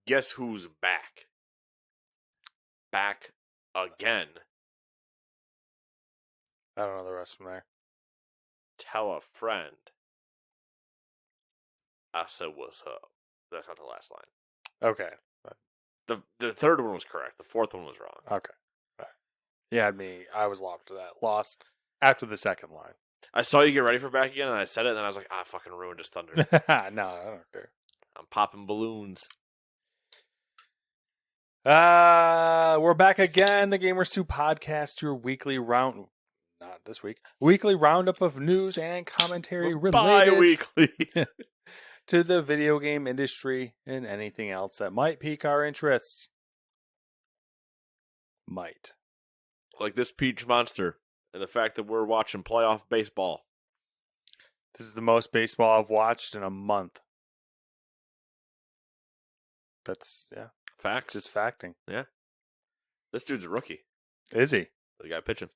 Guess who's back? Back again. I don't know the rest from there. Tell a friend. I said, what's up? That's not the last line. Okay. The third one was correct. The fourth one was wrong. Okay. Right. Yeah, I was lost to that. Lost after the second line. I saw you get ready for back again, and I said it, and then I was like, I fucking ruined his thunder. No, I don't care. I'm popping balloons. We're back again. The Gamers 2 podcast, your weekly round. Not this week. Weekly roundup of news and commentary related Bi-weekly. to the video game industry and anything else that might pique our interests. Might. Like this Peach Monster, and the fact that we're watching playoff baseball. This is the most baseball I've watched in a month. That's, yeah. Facts. Just facting. Yeah. This dude's a rookie. Is he? The guy pitching.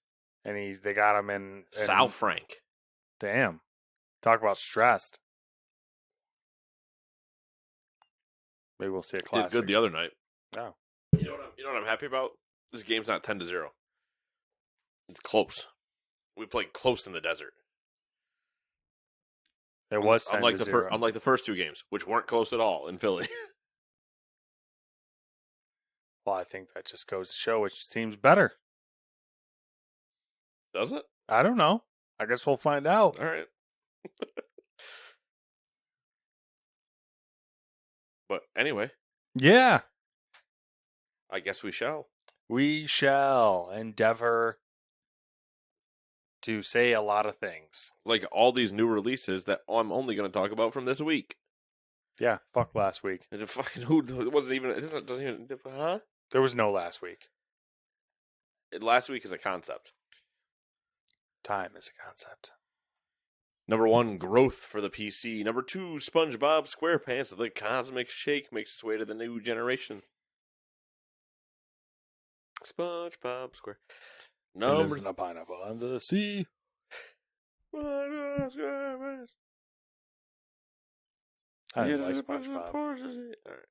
And they got him in Sal Frank. Damn. Talk about stressed. Maybe we'll see a classic. Did good the other night. Oh. You know what I'm happy about? This game's not 10-0. It's close. We played close in the desert. It was 10-0. Unlike the first two games, which weren't close at all in Philly. Well, I think that just goes to show which team's better. Does it? I don't know. I guess we'll find out. All right. But anyway. Yeah. I guess we shall. We shall endeavor to say a lot of things. Like all these new releases that I'm only going to talk about from this week. Yeah, fuck last week. It fucking it wasn't even. It doesn't even. Huh? There was no last week. Last week is a concept. Time is a concept. Number 1, growth for the PC. Number 2, SpongeBob SquarePants. The Cosmic Shake makes its way to the new generation. SpongeBob Square. Lives in a pineapple under the sea. SquarePants. I didn't like SpongeBob. All right.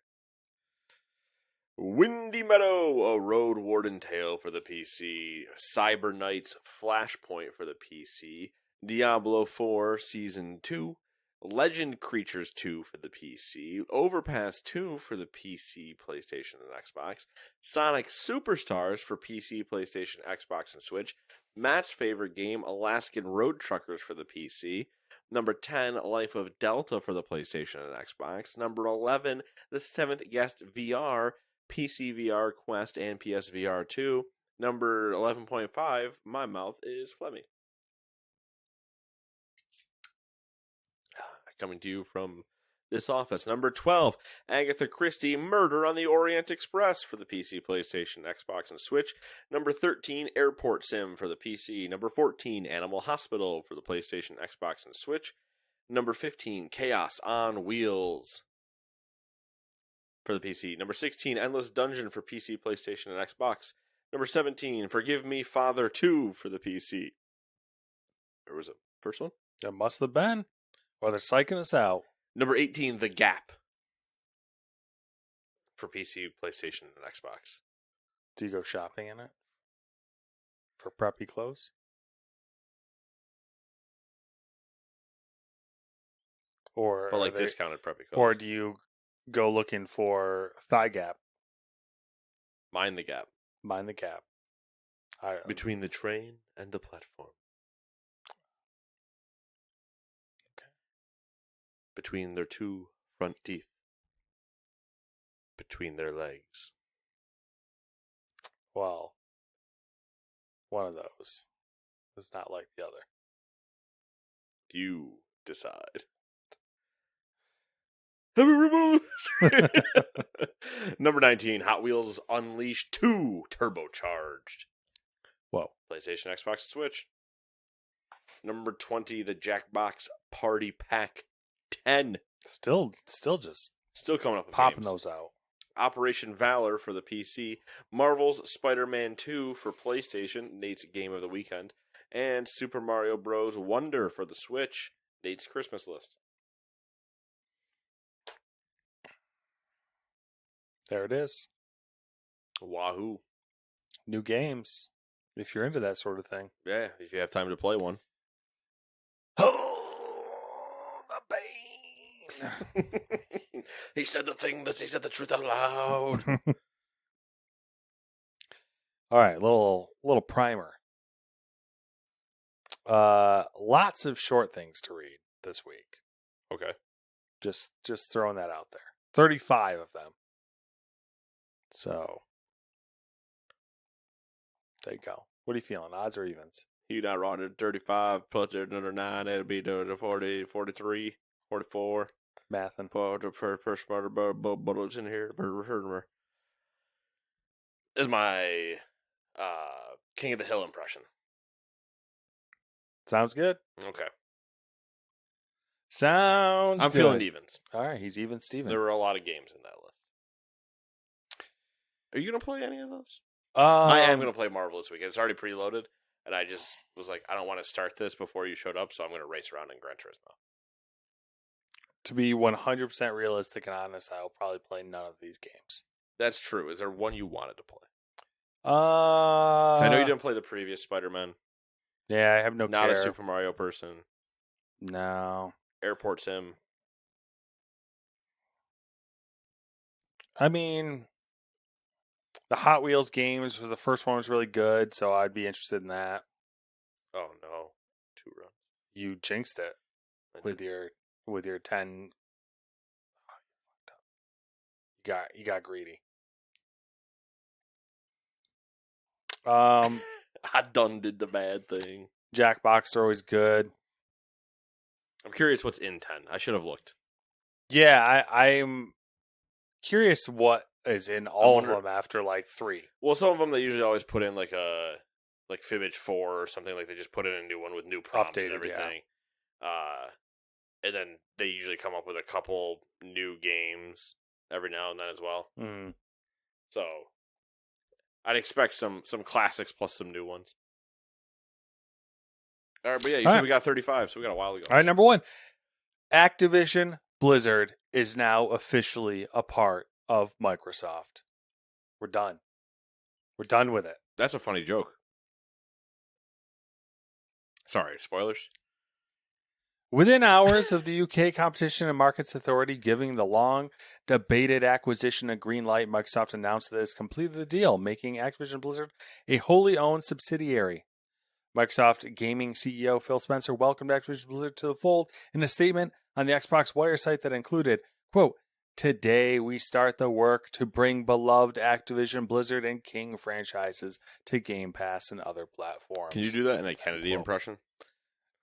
Windy Meadow, a Road Warden Tale for the PC. Cyber Knights Flashpoint for the PC. Diablo 4 Season 2. Legend Creatures 2 for the PC. Overpass 2 for the PC, PlayStation, and Xbox. Sonic Superstars for PC, PlayStation, Xbox, and Switch. Matt's favorite game, Alaskan Road Truckers for the PC. Number 10, Life of Delta for the PlayStation and Xbox. Number 11, The Seventh Guest VR, PC VR, Quest, and PSVR 2. Number 11.5, My Mouth is Phlegmy. Coming to you from this office. Number 12, Agatha Christie, Murder on the Orient Express for the PC, PlayStation, Xbox, and Switch. Number 13, Airport Sim for the PC. Number 14, Animal Hospital for the PlayStation, Xbox, and Switch. Number 15, Chaos on Wheels for the PC. Number 16, Endless Dungeon for PC, PlayStation, and Xbox. Number 17, Forgive Me Father 2 for the PC. Or was it first one? It must have been. Or they're psyching us out. Number 18, The Gap for PC, PlayStation, and Xbox. Do you go shopping in it? For preppy clothes? Or But like discounted preppy clothes. Or do you go looking for Thigh Gap? Mind the Gap. Mind the Gap. Between the train and the platform. Between their two front teeth. Between their legs. Well, one of those is not like the other. You decide. Happy Revolution! Number 19, Hot Wheels Unleashed 2 Turbocharged. Whoa. PlayStation, Xbox, Switch. Number 20, the Jackbox Party Pack 10. Still coming up with popping games. those out. Operation Valor for the PC. Marvel's Spider-Man 2 for PlayStation, Nate's Game of the Weekend. And Super Mario Bros. Wonder for the Switch, Nate's Christmas list. There it is. Wahoo. New games. If you're into that sort of thing. Yeah, if you have time to play one. Oh, the Bane. He said the truth out loud. All right, little primer. Lots of short things to read this week. Okay. Just throwing that out there. 35 of them. So there you go. What are you feeling? Odds or evens? You not wrong at 35 plus another 9. It'll be to 40, 43, 44. Mathin'. Per smarter bullets in here. This is my King of the Hill impression. Sounds good. Okay. Sounds I'm good. feeling evens. All right, he's even Steven. There were a lot of games in that list. Are you going to play any of those? I I am going to play Marvel this weekend. It's already preloaded, and I just was like, I don't want to start this before you showed up, so I'm going to race around in Gran Turismo. To be 100% realistic and honest, I will probably play none of these games. That's true. Is there one you wanted to play? 'Cause I I know you didn't play the previous Spider-Man. Yeah, I have no Not care. a Super Mario person. No. Airport Sim. I mean, the Hot Wheels games, the first one was really good, so I'd be interested in that. Oh, no. 2 runs. You jinxed it I with did. your 10. Oh, you fucked up. You got greedy. I done did the bad thing. Jackbox are always good. I'm curious what's in 10. I should have looked. Yeah, I'm curious what is in all of them after like 3. Well, some of them they usually always put in like Fibbage 4 or something, like they just put in a new one with new prompts and Updated, everything. And then they usually come up with a couple new games every now and then as well. Mm. So I'd expect some classics plus some new ones. All right, but yeah, you said we got 35, so we got a while to go. All right, number 1. Activision Blizzard is now officially a part of Microsoft. We're done. We're done with it. That's a funny joke. Sorry, spoilers. Within hours of the UK Competition and Markets Authority giving the long-debated acquisition a green light, Microsoft announced that it has completed the deal, making Activision Blizzard a wholly owned subsidiary. Microsoft Gaming CEO Phil Spencer welcomed Activision Blizzard to the fold in a statement on the Xbox Wire site that included, quote, "Today we start the work to bring beloved Activision Blizzard and King franchises to Game Pass and other platforms." Can you do that in a Kennedy impression?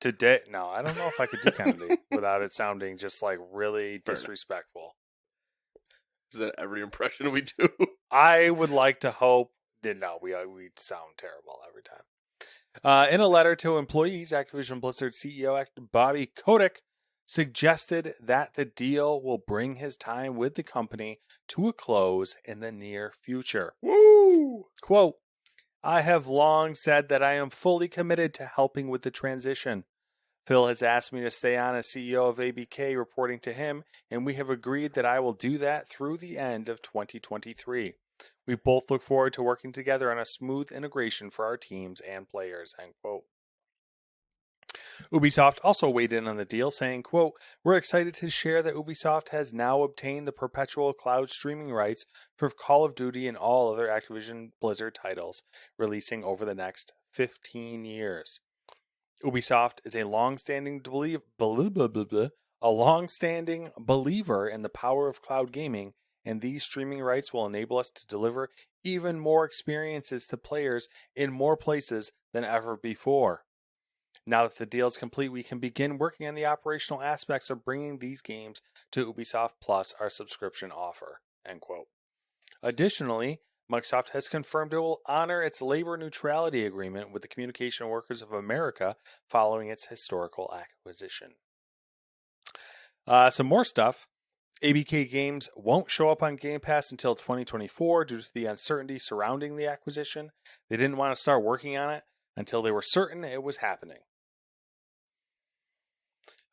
Today, no, I don't know if I could do Kennedy without it sounding just like really disrespectful. Is that every impression we do? I would like to hope. No, we sound terrible every time. In a letter to employees, Activision Blizzard CEO Bobby Kotick suggested that the deal will bring his time with the company to a close in the near future. Woo! Quote, "I have long said that I am fully committed to helping with the transition. Phil has asked me to stay on as CEO of ABK, reporting to him, and we have agreed that I will do that through the end of 2023. We both look forward to working together on a smooth integration for our teams and players," end quote. Ubisoft also weighed in on the deal, saying, quote, "We're excited to share that Ubisoft has now obtained the perpetual cloud streaming rights for Call of Duty and all other Activision Blizzard titles, releasing over the next 15 years. Ubisoft is a long-standing believer in the power of cloud gaming, and these streaming rights will enable us to deliver even more experiences to players in more places than ever before. Now that the deal is complete, we can begin working on the operational aspects of bringing these games to Ubisoft Plus, our subscription offer," end quote. Additionally, Microsoft has confirmed it will honor its labor neutrality agreement with the Communication Workers of America following its historical acquisition. Some more stuff. ABK games won't show up on Game Pass until 2024 due to the uncertainty surrounding the acquisition. They didn't want to start working on it until they were certain it was happening.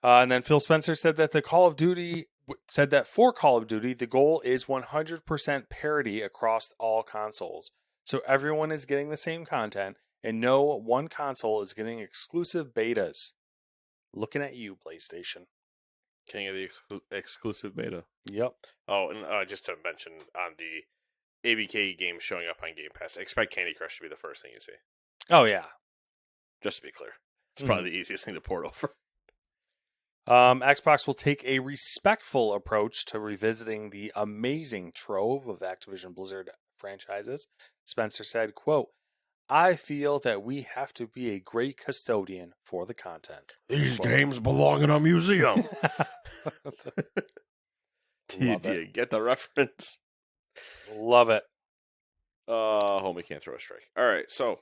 And then Phil Spencer said that the Call of Duty said that for Call of Duty, the goal is 100% parity across all consoles. So everyone is getting the same content, and no one console is getting exclusive betas. Looking at you, PlayStation. King of the exclusive beta. Yep. Oh, and just to mention on the ABK game showing up on Game Pass, expect Candy Crush to be the first thing you see. Oh, yeah. Just to be clear. It's probably the easiest thing to port over. Xbox will take a respectful approach to revisiting the amazing trove of Activision Blizzard franchises. Spencer said, quote, I feel that we have to be a great custodian for the content. These games belong in a museum. Do you get the reference? Love it. Homie can't throw a strike. All right, so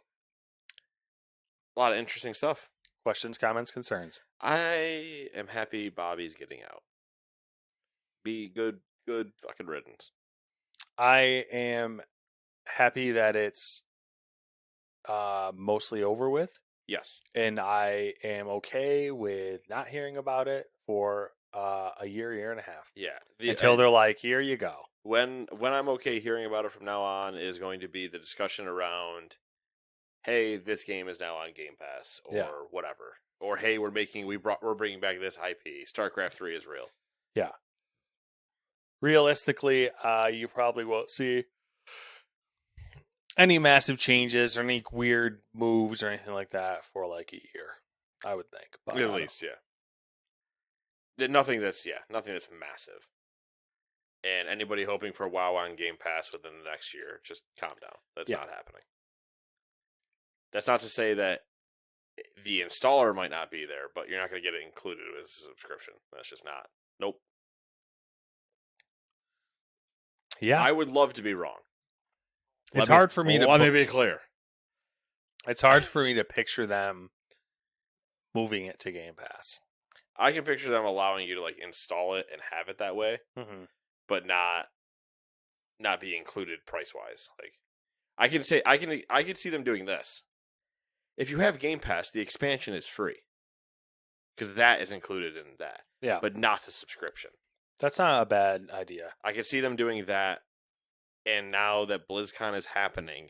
a lot of interesting stuff. Questions, comments, concerns. I am happy Bobby's getting out. Be good fucking riddance. I am happy that it's mostly over with. Yes. And I am okay with not hearing about it for a year and a half. Yeah. Until they're like, here you go. When I'm okay hearing about it from now on is going to be the discussion around, hey, this game is now on Game Pass or whatever. Or hey, we're bringing back this IP. StarCraft 3 is real. Yeah. Realistically, you probably won't see any massive changes or any weird moves or anything like that for like a year, I would think. But at least, yeah. Nothing that's massive. And anybody hoping for WoW on Game Pass within the next year, just calm down. That's not happening. That's not to say that the installer might not be there, but you're not going to get it included with a subscription. That's just not. Nope. Yeah. I would love to be wrong. It's hard for me to... Let me be clear. It's hard for me to picture them moving it to Game Pass. I can picture them allowing you to like install it and have it that way, but not be included price wise. Like I can see them doing this. If you have Game Pass, the expansion is free because that is included in that. Yeah, but not the subscription. That's not a bad idea. I could see them doing that. And now that BlizzCon is happening,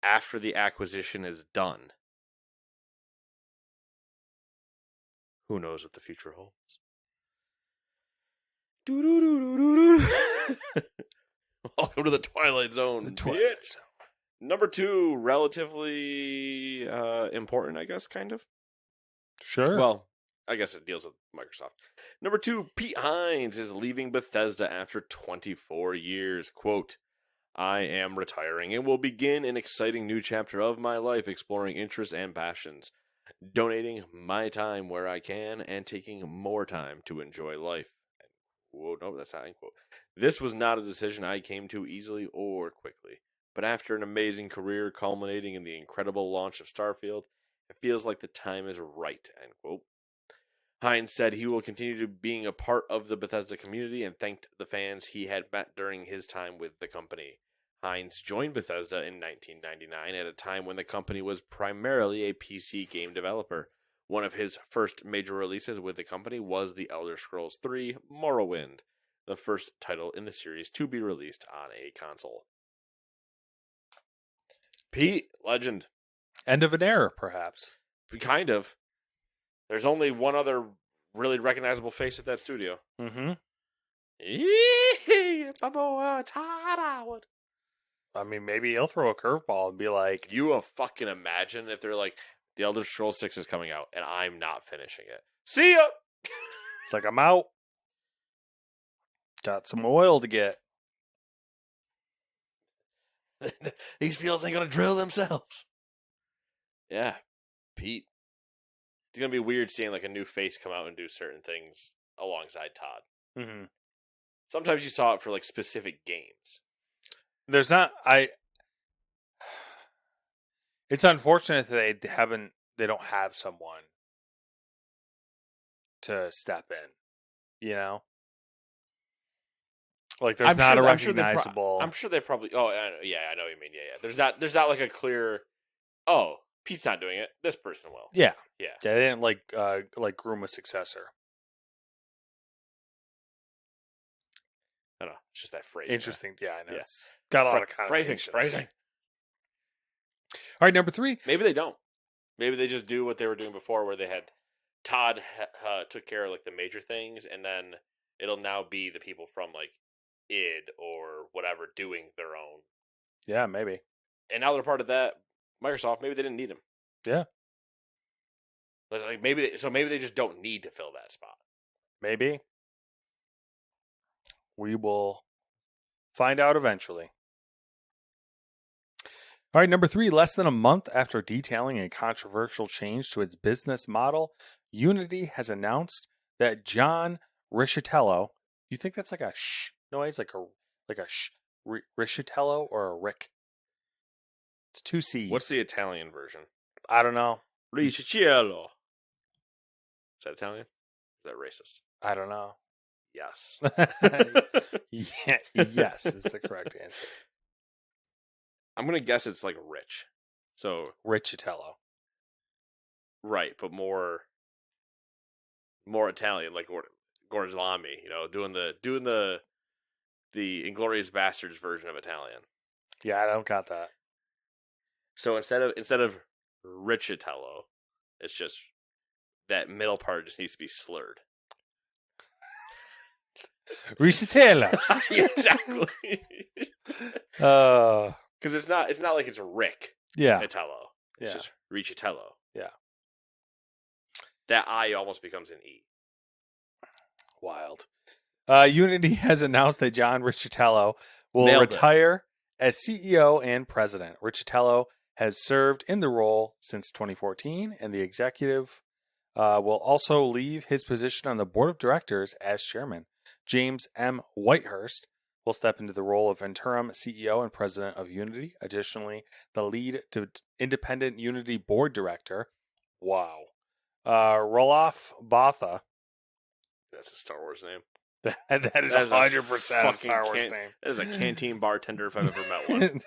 after the acquisition is done, who knows what the future holds? Welcome to the Twilight Zone. The Twilight Zone. Number 2, relatively important, I guess, kind of. Sure. Well, I guess it deals with Microsoft. Number 2, Pete Hines is leaving Bethesda after 24 years. Quote, I am retiring and will begin an exciting new chapter of my life exploring interests and passions, donating my time where I can and taking more time to enjoy life. Whoa, no, that's not quote. This was not a decision I came to easily or quickly, but after an amazing career culminating in the incredible launch of Starfield, it feels like the time is right, end quote. Hines said he will continue to being a part of the Bethesda community and thanked the fans he had met during his time with the company. Hines joined Bethesda in 1999 at a time when the company was primarily a PC game developer. One of his first major releases with the company was The Elder Scrolls III: Morrowind, the first title in the series to be released on a console. Pete, legend. End of an era, perhaps. Kind of. There's only one other really recognizable face at that studio. Mm-hmm. My boy, Todd Howard. I mean, maybe he'll throw a curveball and be like... You will fucking imagine if they're like, The Elder Scrolls 6 is coming out, and I'm not finishing it. See ya! It's like, I'm out. Got some oil to get. These fields ain't gonna drill themselves. Yeah, Pete. It's gonna be weird seeing like a new face come out and do certain things alongside Todd. Mm-hmm. Sometimes you saw it for like specific games. There's not... It's unfortunate that they don't have someone to step in, you know? Like, there's not a recognizable... I'm sure they probably... Oh, yeah, I know what you mean. Yeah. There's not like a clear... Oh, Pete's not doing it. This person will. Yeah. Yeah. They didn't, like groom a successor. It's just that phrasing. Interesting. Yeah, I know. Yeah. It's got a lot of Phrasing. connotations. All right, number 3. Maybe they don't. Maybe they just do what they were doing before, where they had Todd took care of like the major things, and then it'll now be the people from like id or whatever doing their own. Yeah, maybe. And now they're part of that Microsoft. Maybe they didn't need them. Yeah. Like maybe they just don't need to fill that spot. Maybe. We will find out eventually. All right, number 3. Less than a month after detailing a controversial change to its business model, Unity has announced that John Riccitiello. You think that's like a sh noise, like a sh Riccitiello or a Rick? It's 2 C's. What's the Italian version? I don't know. Riccitiello. Is that Italian? Is that racist? I don't know. Yes. Yeah, yes is the correct answer. I'm gonna guess it's like rich. So Riccitiello. right, but more Italian, like Gorlami, doing the Inglourious Bastards version of Italian. Yeah, I don't got that. So instead of Riccitiello, it's just that middle part just needs to be slurred. Riccitiello. Exactly. Because it's not like it's Rick Yeah. Itello. It's Yeah. just Riccitiello. Yeah. That I almost becomes an E. Wild. Unity has announced that John Riccitiello will Nailed it. retire as CEO and president. Riccitiello has served in the role since 2014, and the executive will also leave his position on the board of directors as chairman. James M. Whitehurst will step into the role of interim CEO and president of Unity. Additionally, the lead independent Unity board director, Roloff Botha. That's a Star Wars name. That is That is a 100% a fucking Star Wars name. That is a canteen bartender if I've ever met one.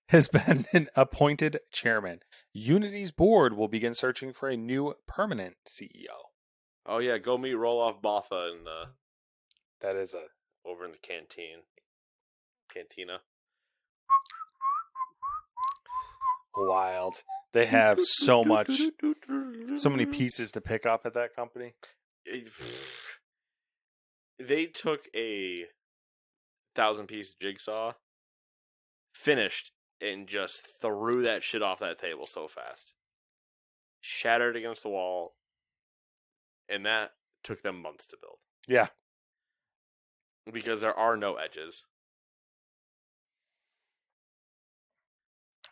Has been appointed chairman. Unity's board will begin searching for a new permanent CEO. Oh yeah, go meet Roloff Botha That is a over in the cantina. wild. They have so many pieces to pick up at that company. They took a 1,000-piece jigsaw, finished, and just threw that shit off that table so fast. Shattered against the wall, and that took them months to build. Yeah. Because there are no edges.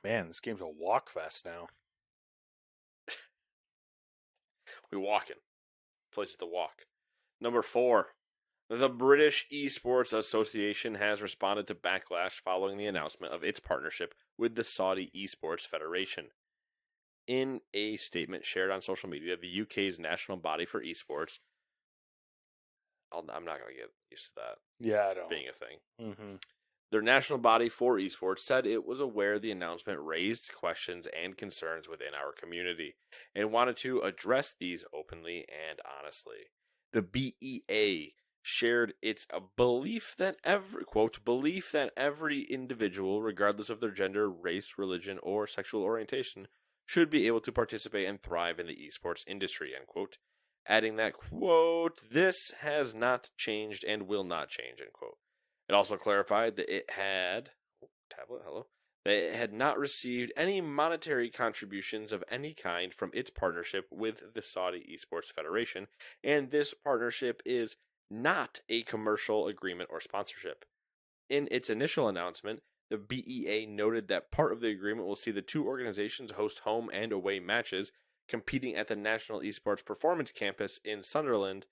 Man, this game's a walk fest now. We walking. Places to walk. Number 4. The British Esports Association has responded to backlash following the announcement of its partnership with the Saudi Esports Federation. In a statement shared on social media, the UK's national body for esports, I'm not going to get used to that Yeah, I don't. being a thing. Mm-hmm. Their national body for esports said it was aware the announcement raised questions and concerns within our community and wanted to address these openly and honestly. The BEA shared its belief that every individual, regardless of their gender, race, religion, or sexual orientation, should be able to participate and thrive in the esports industry, end quote. Adding that, quote, this has not changed and will not change, end quote. It also clarified that it had not received any monetary contributions of any kind from its partnership with the Saudi Esports Federation, and this partnership is not a commercial agreement or sponsorship. In its initial announcement, the BEA noted that part of the agreement will see the two organizations host home and away matches, competing at the National Esports Performance Campus in Sunderland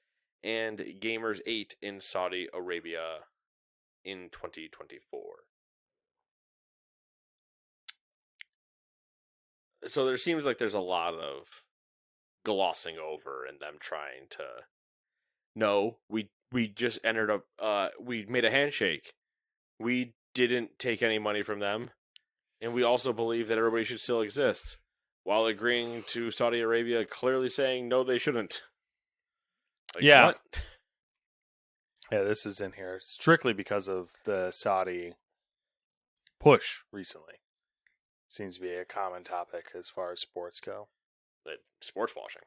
and Gamers 8 in Saudi Arabia in 2024. So there seems like there's a lot of glossing over and them trying to... No, we just entered we made a handshake. We didn't take any money from them. And we also believe that everybody should still exist. While agreeing to Saudi Arabia clearly saying, no, they shouldn't. Like, Yeah. what? Yeah, this is in here strictly because of the Saudi push recently. Seems to be a common topic as far as sports go. Sports washing.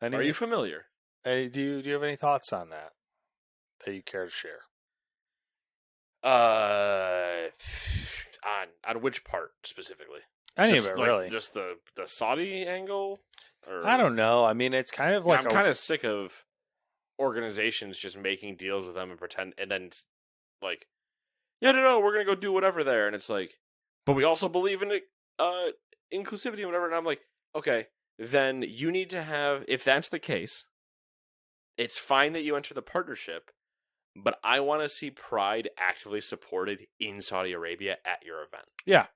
Any, Are you familiar? do you have any thoughts on that you care to share? On which part specifically? Any Just, of it, like, really. Just the Saudi angle? Or... I don't know. I mean, it's kind of like I'm kind of sick of organizations just making deals with them and then like, yeah, no, we're gonna go do whatever there, and it's like, but we also believe in inclusivity and whatever. And I'm like, okay, then you need to have, if that's the case, it's fine that you enter the partnership, but I want to see Pride actively supported in Saudi Arabia at your event. Yeah,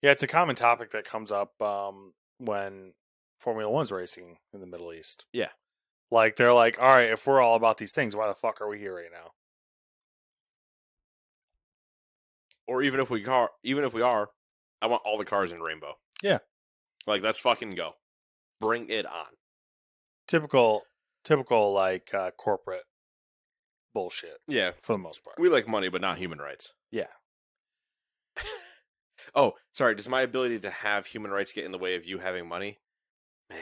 it's a common topic that comes up when Formula One's racing in the Middle East. Yeah. Like, they're like, all right, if we're all about these things, why the fuck are we here right now? Or even if we are, I want all the cars in rainbow. Yeah. Like, let's fucking go. Bring it on. Typical like corporate bullshit. Yeah. For the most part. We like money, but not human rights. Yeah. Oh, sorry. Does my ability to have human rights get in the way of you having money? Man.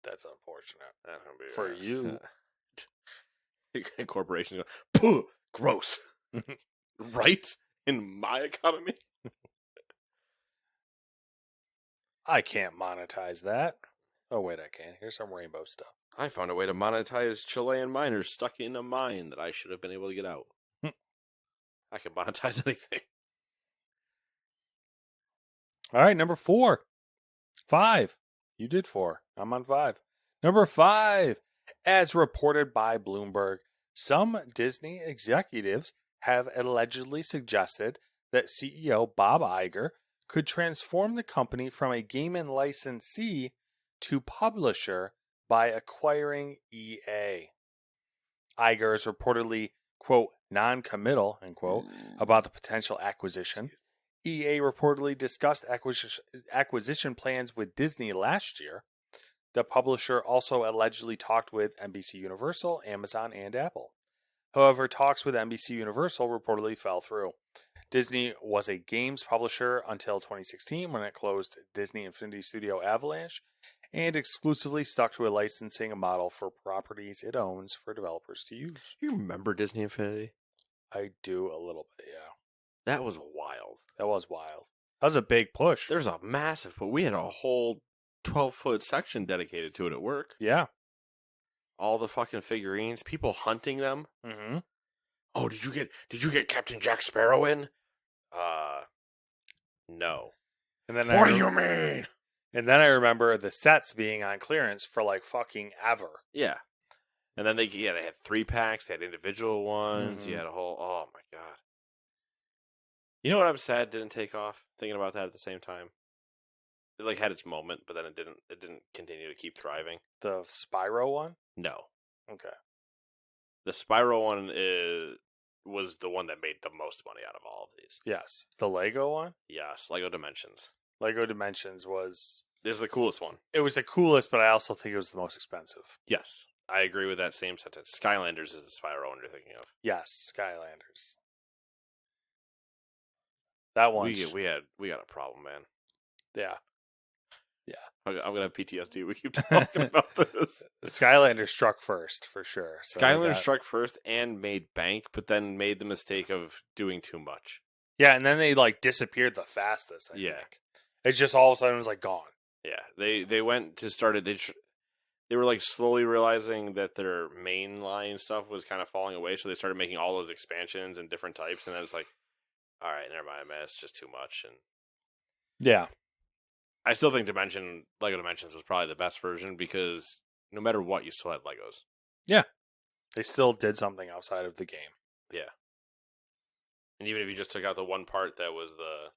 That's unfortunate. That's gonna be For you. Corporations go, "Puh, gross." Right? In my economy? I can't monetize that. Oh, wait, I can. Here's some rainbow stuff. I found a way to monetize Chilean miners stuck in a mine that I should have been able to get out. I can monetize anything. All right, number 4. 5. You did 4. I'm on 5. Number 5. As reported by Bloomberg, some Disney executives have allegedly suggested that CEO Bob Iger could transform the company from a game and licensee to publisher by acquiring EA. Iger is reportedly, quote, non-committal, end quote, about the potential acquisition. EA reportedly discussed acquisition plans with Disney last year. The publisher also allegedly talked with NBC Universal, Amazon, and Apple. However, talks with NBC Universal reportedly fell through. Disney was a games publisher until 2016 when it closed Disney Infinity Studio Avalanche and exclusively stuck to a licensing model for properties it owns for developers to use. You remember Disney Infinity? I do a little bit, yeah. That was wild. That was wild. That was a big push. There's a massive, but we had a whole 12-foot section dedicated to it at work. Yeah. All the fucking figurines, people hunting them. Mm-hmm. Oh, did you get Captain Jack Sparrow in? No. And then What do you mean? And then I remember the sets being on clearance for like fucking ever. Yeah. And then they had 3-packs, they had individual ones, Mm-hmm. you had a whole, oh my god. You know what I'm sad didn't take off? Thinking about that at the same time. It like had its moment, but then it didn't continue to keep thriving. The Spyro one? No. Okay. The Spyro one was the one that made the most money out of all of these. Yes. The Lego one? Yes, Lego Dimensions. Lego Dimensions was... This is the coolest one. It was the coolest, but I also think it was the most expensive. Yes, I agree with that same sentence. Skylanders is the Spyro one you're thinking of. Yes, Skylanders. That one... We got a problem, man. Yeah. I'm gonna have PTSD. We keep talking about this. Skylanders struck first, for sure. So Skylanders struck first and made bank, but then made the mistake of doing too much. Yeah, and then they like disappeared the fastest, I think. It's just all of a sudden it was like gone. Yeah, they went to started. They were like slowly realizing that their mainline stuff was kind of falling away, so they started making all those expansions and different types, and then it's like, all right, never mind, man, it's just too much. And Yeah. I still think Lego Dimensions was probably the best version because no matter what, you still had Legos. Yeah. They still did something outside of the game. Yeah. And even if you just took out the one part that was the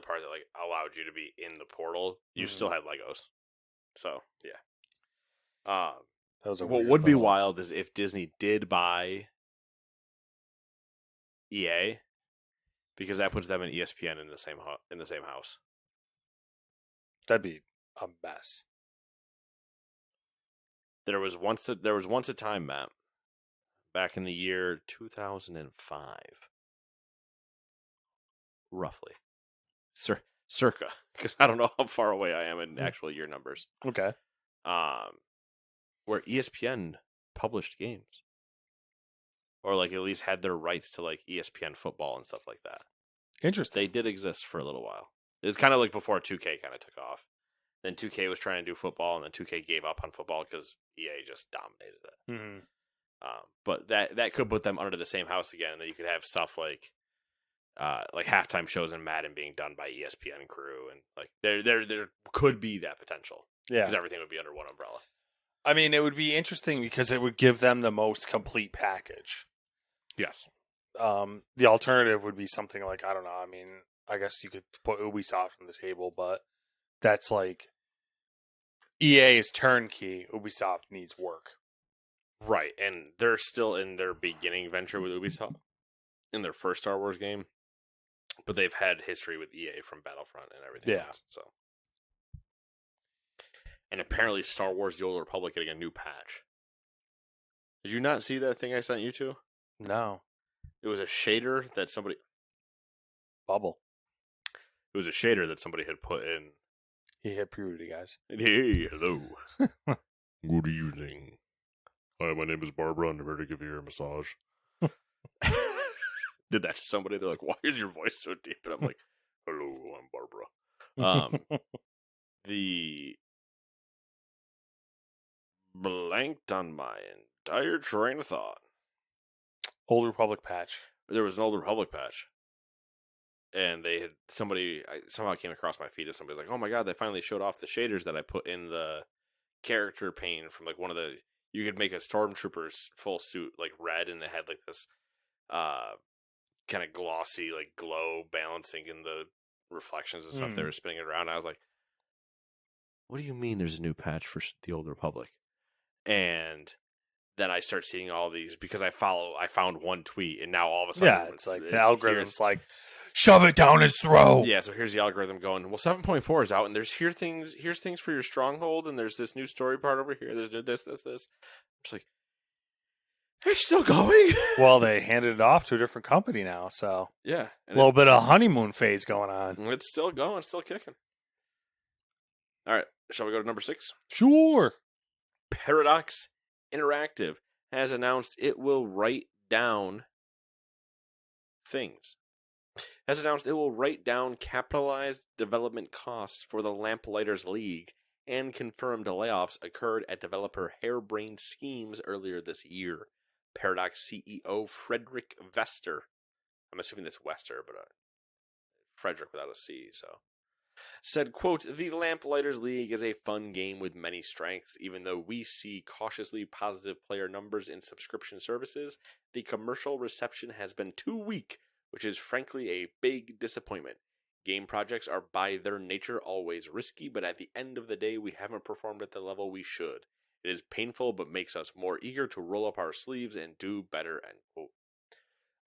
part that like allowed you to be in the portal, you still had Legos. So yeah. Those are what would be wild is if Disney did buy EA, because that puts them and ESPN in the same house. That'd be a mess. There was once a time, Matt, back in the year 2005, roughly, circa, because I don't know how far away I am in actual year numbers. Okay. Where ESPN published games, or like at least had their rights to like ESPN football and stuff like that. Interesting. They did exist for a little while. It was kind of like before 2K kind of took off. Then 2K was trying to do football, and then 2K gave up on football because EA just dominated it. Mm-hmm. But that could put them under the same house again. That you could have stuff like halftime shows in Madden being done by ESPN crew, and like there could be that potential. Yeah, because everything would be under one umbrella. I mean, it would be interesting because it would give them the most complete package. Yes. The alternative would be something like, I don't know. I mean, I guess you could put Ubisoft on the table, but that's like EA is turnkey. Ubisoft needs work. Right, and they're still in their beginning venture with Ubisoft in their first Star Wars game, but they've had history with EA from Battlefront and everything else. So, and apparently Star Wars The Old Republic getting a new patch. Did you not see that thing I sent you to? No. It was a shader that somebody... Bubble. It was a shader that somebody had put in. He hit puberty, guys. Hey, hello. Good evening. Hi, my name is Barbara. I'm here to give you a massage. Did that to somebody. They're like, why is your voice so deep? And I'm like, hello, I'm Barbara. The... blanked on my entire train of thought. Old Republic patch. There was an Old Republic patch. And they had I somehow came across my feed, and somebody's like, oh my god, they finally showed off the shaders that I put in the character pane from like one of the... You could make a Stormtrooper's full suit like red, and it had like this kind of glossy like glow balancing in the reflections and stuff they were spinning it around. I was like, what do you mean there's a new patch for the Old Republic? And then I start seeing all these because I found one tweet, and now all of a sudden, it's like the algorithm's like, shove it down his throat. Yeah, so here's the algorithm going, well, 7.4 is out, and here's things for your stronghold, and there's this new story part over here. There's this. I'm just like, they're still going. Well, they handed it off to a different company now, so yeah, a little bit of honeymoon phase going on. It's still going, still kicking. All right, shall we go to number 6? Sure. Paradox Interactive has announced it will write down capitalized development costs for the Lamplighters League, and confirmed layoffs occurred at developer Harebrained Schemes earlier this year. Paradox CEO Frederick Vester, I'm assuming that's Wester, but Frederick without a C, so, said, quote, the Lamplighters League is a fun game with many strengths. Even though we see cautiously positive player numbers in subscription services, the commercial reception has been too weak, which is frankly a big disappointment. Game projects are by their nature always risky, but at the end of the day, we haven't performed at the level we should. It is painful, but makes us more eager to roll up our sleeves and do better, end quote.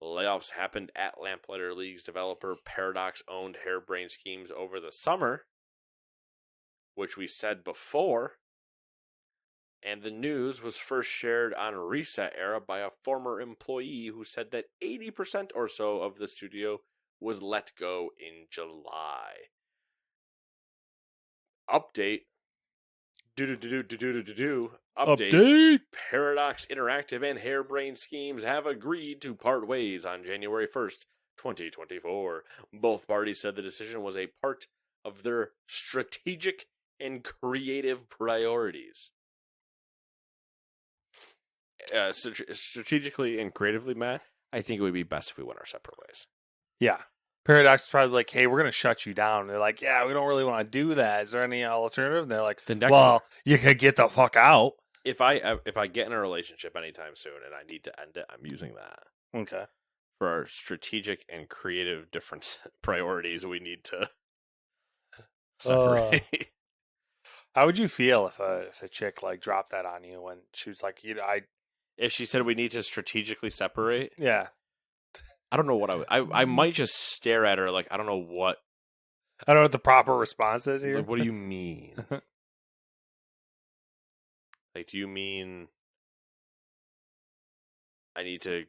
Layoffs happened at Lamplighter League's developer Paradox-owned Harebrained Schemes over the summer, which we said before, and the news was first shared on Reset Era by a former employee who said that 80% or so of the studio was let go in July. Update. Update. Paradox Interactive and Harebrained Schemes have agreed to part ways on January 1st, 2024. Both parties said the decision was a part of their strategic and creative priorities. Strategically and creatively, Matt, I think it would be best if we went our separate ways. Yeah. Paradox is probably like, hey, we're going to shut you down. And they're like, yeah, we don't really want to do that. Is there any alternative? And they're like, you could get the fuck out. If I get in a relationship anytime soon and I need to end it, I'm using that. Okay. For our strategic and creative different priorities, we need to separate. How would you feel if a chick like dropped that on you when she was like, if she said we need to strategically separate? Yeah. I don't know what I might just stare at her like I don't know what the proper response is here. Like, what do you mean? Like, do you mean I need to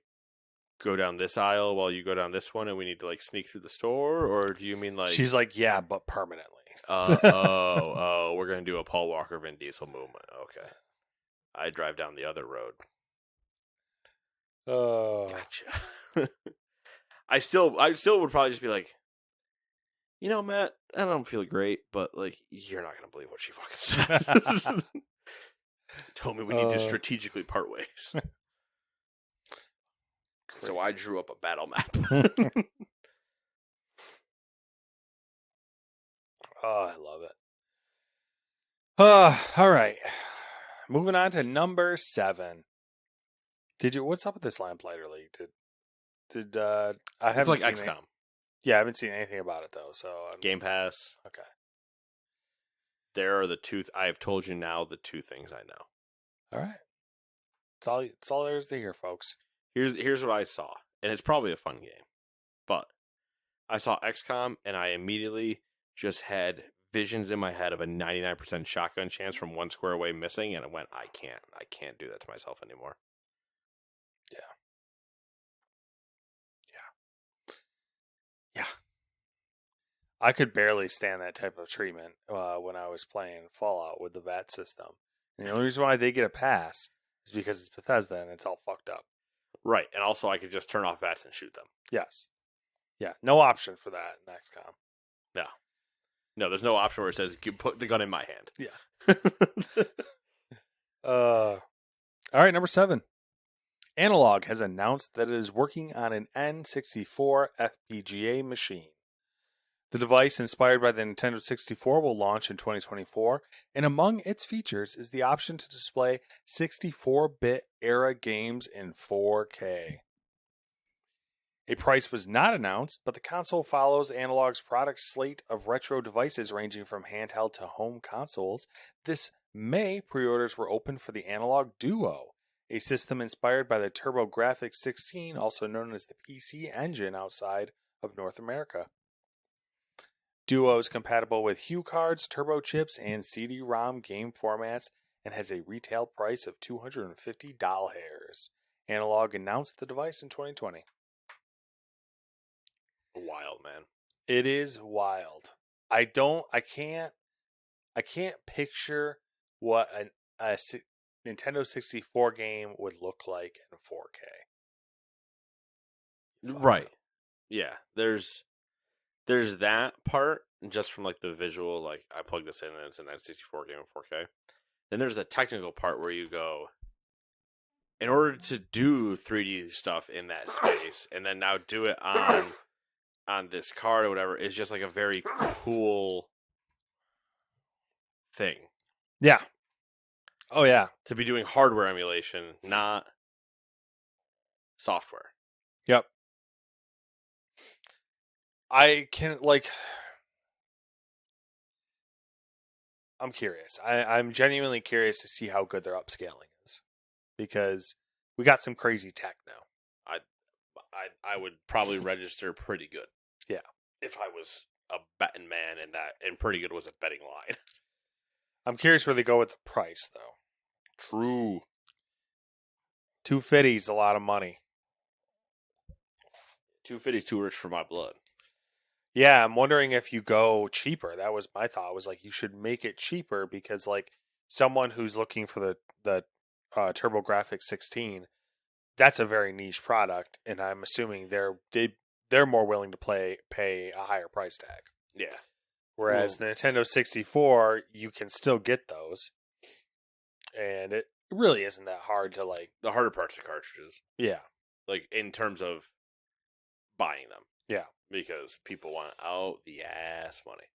go down this aisle while you go down this one and we need to, like, sneak through the store? Or do you mean, like... She's like, yeah, but permanently. We're going to do a Paul Walker Vin Diesel movement. Okay. I drive down the other road. Gotcha. I still would probably just be like, you know, Matt, I don't feel great, but, like, you're not going to believe what she fucking said. Told me we need to strategically part ways. So I drew up a battle map. Oh, I love it. All right. Moving on to number 7. What's up with this Lamplighter League? I haven't it's like seen XCOM. Yeah, I haven't seen anything about it though. So Game Pass. Okay. There are I have told you now the 2 things I know. All right. It's all there is to hear, folks. Here's what I saw, and it's probably a fun game, but I saw XCOM, and I immediately just had visions in my head of a 99% shotgun chance from 1 square away missing, and I went, I can't do that to myself anymore. Yeah. I could barely stand that type of treatment when I was playing Fallout with the VAT system. And the only reason why I did get a pass is because it's Bethesda and it's all fucked up. Right, and also I could just turn off VATs and shoot them. Yes. Yeah, no option for that in XCOM. No, there's no option where it says, put the gun in my hand. Yeah. All right, number 7. Analog has announced that it is working on an N64 FPGA machine. The device, inspired by the Nintendo 64, will launch in 2024, and among its features is the option to display 64-bit era games in 4K. A price was not announced, but the console follows Analog's product slate of retro devices ranging from handheld to home consoles. This May, pre-orders were open for the Analog Duo, a system inspired by the TurboGrafx 16, also known as the PC Engine outside of North America. Duo is compatible with HuCards, turbo chips, and CD-ROM game formats, and has a retail price of $250. Analog announced the device in 2020. Wild, man. It is wild. I can't picture what a Nintendo 64 game would look like in 4K. Right. Yeah. There's that part, just from like the visual, like I plug this in and it's an N64 game in 4K. Then there's the technical part where you go, in order to do 3D stuff in that space, and then now do it on this card or whatever, is just like a very cool thing. Yeah. Oh, yeah. To be doing hardware emulation, not software. Yep. I can, I'm curious. I'm genuinely curious to see how good their upscaling is. Because we got some crazy tech now. I would probably register pretty good. Yeah. If I was a betting man and pretty good was a betting line. I'm curious where they go with the price, though. True. $250 is a lot of money. $250 is too rich for my blood. Yeah, I'm wondering if you go cheaper. That was my thought. Was like you should make it cheaper because like someone who's looking for the TurboGrafx 16, that's a very niche product, and I'm assuming they're more willing to pay a higher price tag. Yeah. Whereas the Nintendo 64, you can still get those, and it really isn't that hard to like. The harder parts are cartridges. Yeah. Like in terms of buying them. Yeah. Because people want out the ass money.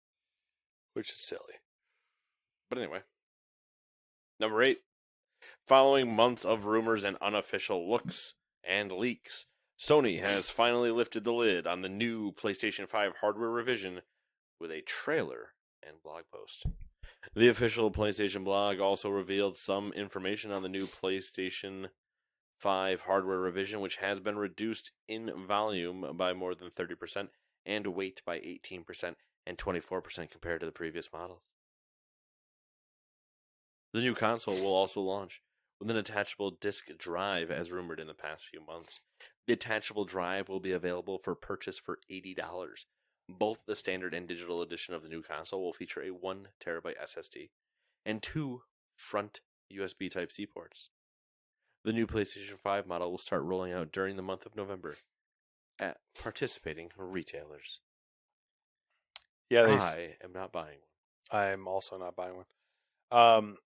Which is silly. But anyway. Number 8. Following months of rumors and unofficial looks and leaks, Sony has finally lifted the lid on the new PlayStation 5 hardware revision with a trailer and blog post. The official PlayStation blog also revealed some information on the new PlayStation 5 hardware revision, which has been reduced in volume by more than 30% and weight by 18% and 24% compared to the previous models. The new console will also launch with an attachable disc drive, as rumored in the past few months. The attachable drive will be available for purchase for $80. Both the standard and digital edition of the new console will feature a 1 terabyte SSD and 2 front USB Type-C ports. The new PlayStation 5 model will start rolling out during the month of November at participating retailers. Yeah, I am not buying one. I'm also not buying one.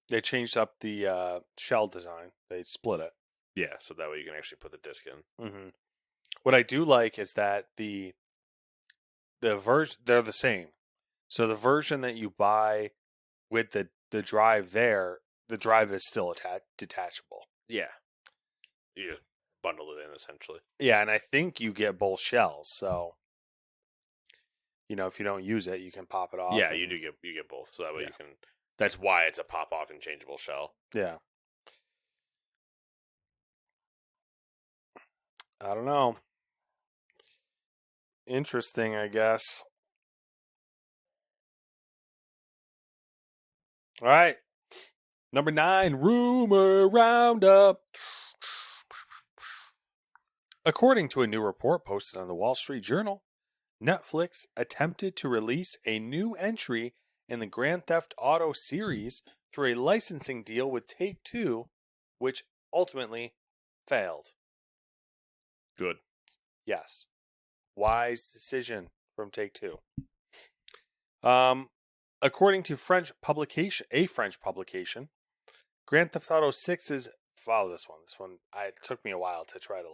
They changed up the shell design. They split it. Yeah, so that way you can actually put the disc in. Mm-hmm. What I do like is that the version, they're the same. So the version that you buy with the drive there, the drive is still detachable. Yeah. You just bundle it in, essentially. Yeah, and I think you get both shells. So, if you don't use it, you can pop it off. Yeah, you get both. So that way Yeah. you can. That's why it's a pop-off and changeable shell. Yeah. I don't know. Interesting, I guess. All right. Number 9, Rumor Roundup. According to a new report posted on the Wall Street Journal, Netflix attempted to release a new entry in the Grand Theft Auto series through a licensing deal with Take-Two, which ultimately failed. Good. Yes. Wise decision from Take-Two. According to a French publication, Grand Theft Auto 6 is follow this one. This one it took me a while to try to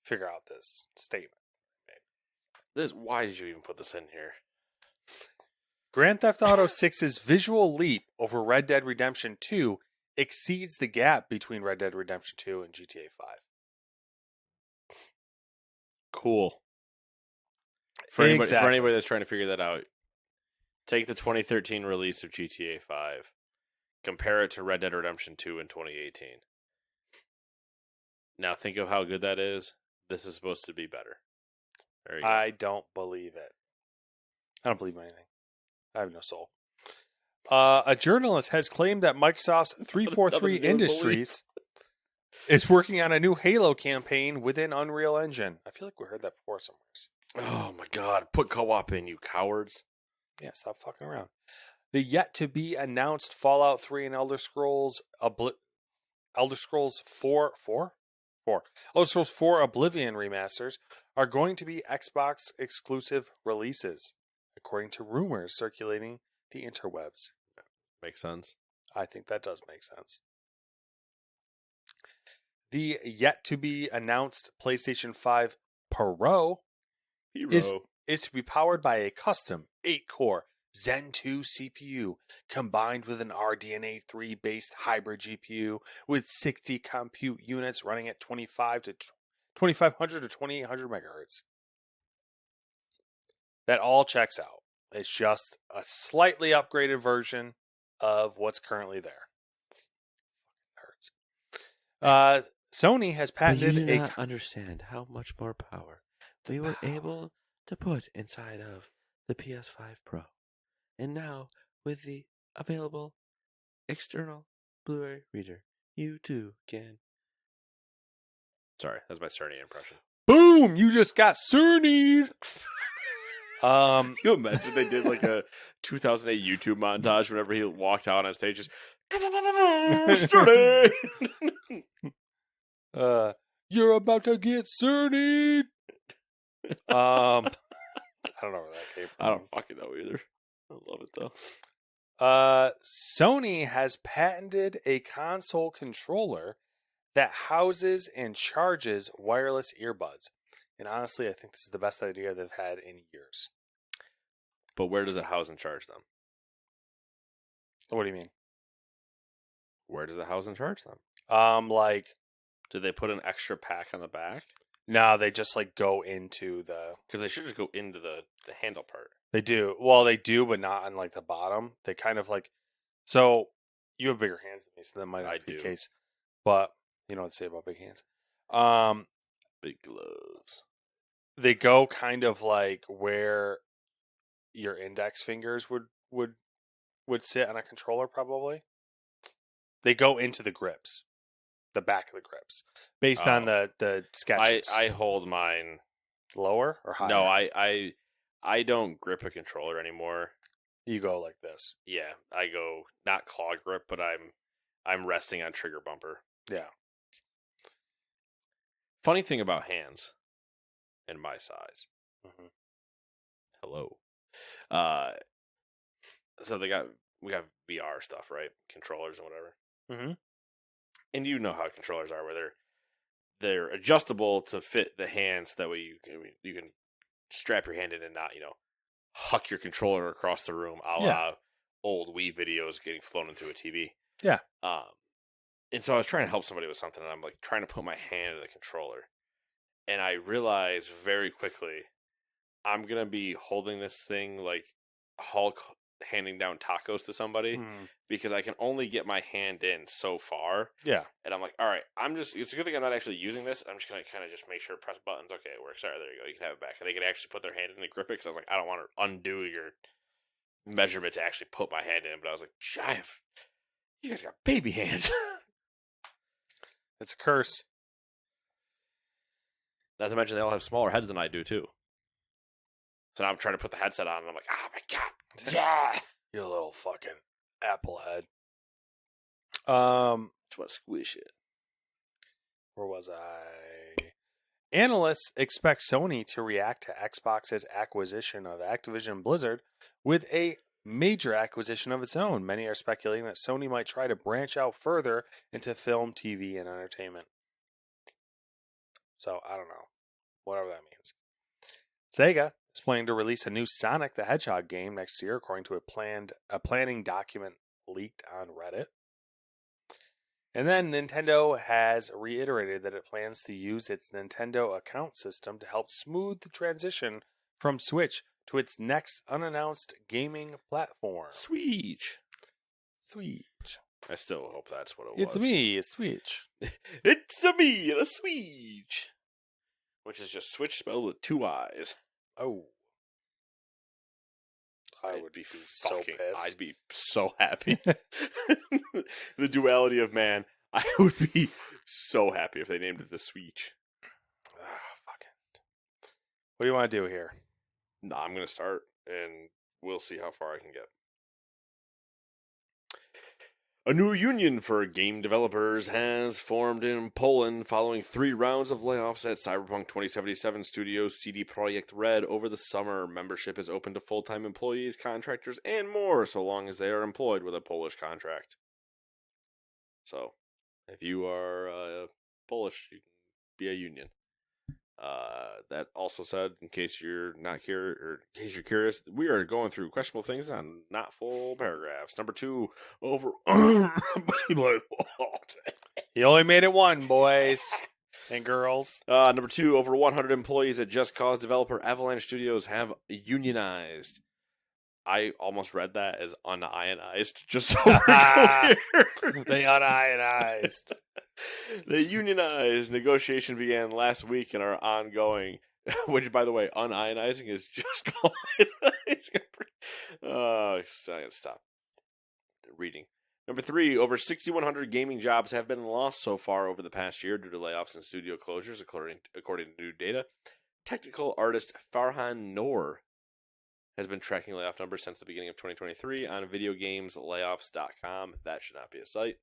figure out this statement. Why did you even put this in here? Grand Theft Auto 6's visual leap over Red Dead Redemption 2 exceeds the gap between Red Dead Redemption 2 and GTA 5. Cool. For anybody that's trying to figure that out, take the 2013 release of GTA 5, compare it to Red Dead Redemption 2 in 2018. Now think of how good that is. This is supposed to be better. There you go. I don't believe it. I don't believe anything. I have no soul. A journalist has claimed that Microsoft's 343 Industries is working on a new Halo campaign within Unreal Engine. I feel like we heard that before somewhere. Oh my god, put co-op in, you cowards. Yeah, stop fucking around. The yet-to-be-announced Fallout 3 and Elder Scrolls 4 Elder Scrolls 4 Oblivion remasters are going to be Xbox exclusive releases, according to rumors circulating the interwebs. Makes sense. I think that does make sense. The yet-to-be-announced PlayStation 5 Pro is to be powered by a custom 8-core Zen 2 CPU combined with an RDNA 3 based hybrid GPU with 60 compute units running at 2500 to 2800 megahertz. That all checks out. It's just a slightly upgraded version of what's currently there. Hurts. Sony has patented you do not understand how much more power we were able to put inside of the PS5 Pro. And now, with the available external Blu-ray reader, you too can... Sorry, that was my Cerny impression. Boom! You just got Cerny! Can you imagine they did like a 2008 YouTube montage whenever he walked out on stage, just... Cerny! You're about to get Cerny! I don't know where that came from. I don't fucking know either. I love it though. Sony has patented a console controller that houses and charges wireless earbuds. And honestly, I think this is the best idea they've had in years. But where does it house and charge them? What do you mean? Where does it house and charge them? Do they put an extra pack on the back? No, they just go into the... Because they should just go into the handle part. They do. Well, they do, but not on the bottom. They kind of So, you have bigger hands than me, so that might not be the case. But, you know what to say about big hands. Big gloves. They go kind of where your index fingers would would sit on a controller, probably. They go into the grips, the back of the grips, based on the sketches. I hold mine Lower or higher? No, I don't grip a controller anymore. You go like this. Yeah, I go not claw grip, but I'm resting on trigger bumper. Yeah. Funny thing about hands and my size. Mm-hmm. Hello. So we got VR stuff, right? Controllers and whatever. Mm-hmm. And you know how controllers are, where they're adjustable to fit the hand, so that way you can strap your hand in and not, huck your controller across the room, a la old Wii videos getting flown into a TV. Yeah. And so I was trying to help somebody with something, and I'm like trying to put my hand in the controller, and I realized very quickly I'm gonna be holding this thing like Hulk handing down tacos to somebody, because I can only get my hand in so far. Yeah. And I'm like, all right, it's a good thing I'm not actually using this. I'm just going to kind of just make sure, press buttons. Okay, it works. All right, there you go. You can have it back. And they can actually put their hand in and grip it, because I was like, I don't want to undo your measurement to actually put my hand in. But I was like, Jive, you guys got baby hands. It's a curse. Not to mention they all have smaller heads than I do, too. So now I'm trying to put the headset on, and I'm like, oh my God. Yeah. You little fucking apple head. Just want to squish it. Where was I? Analysts expect Sony to react to Xbox's acquisition of Activision Blizzard with a major acquisition of its own. Many are speculating that Sony might try to branch out further into film, TV, and entertainment. So, I don't know. Whatever that means. Sega is planning to release a new Sonic the Hedgehog game next year, according to a planning document leaked on Reddit. And then Nintendo has reiterated that it plans to use its Nintendo account system to help smooth the transition from Switch to its next unannounced gaming platform. Switch. Switch. I still hope that's what it was. It's me, it's Switch. It's a me, a Switch. Which is just Switch spelled with 2 I's. Oh. I would be so pissed. I'd be so happy. The duality of man. I would be so happy if they named it the Switch. Fuck it. What do you want to do here? Nah, I'm going to start, and we'll see how far I can get. A new union for game developers has formed in Poland following 3 rounds of layoffs at Cyberpunk 2077 Studios CD Projekt Red over the summer. Membership is open to full-time employees, contractors, and more, so long as they are employed with a Polish contract. So, if you are Polish, you can be a union. That also said, in case you're not here, or in case you're curious, we are going through questionable things on not full paragraphs. Number 2, over. You only made it 1, boys and girls. Number 2, over 100 employees at Just Cause developer Avalanche Studios have unionized. I almost read that as unionized, just so we're clear. They unionized. The unionized negotiation began last week and are ongoing. Which, by the way, unionizing is just called. Oh, I gotta stop reading. Number 3, over 6,100 gaming jobs have been lost so far over the past year due to layoffs and studio closures, according to new data. Technical artist Farhan Noor has been tracking layoff numbers since the beginning of 2023 on videogameslayoffs.com. That should not be a site.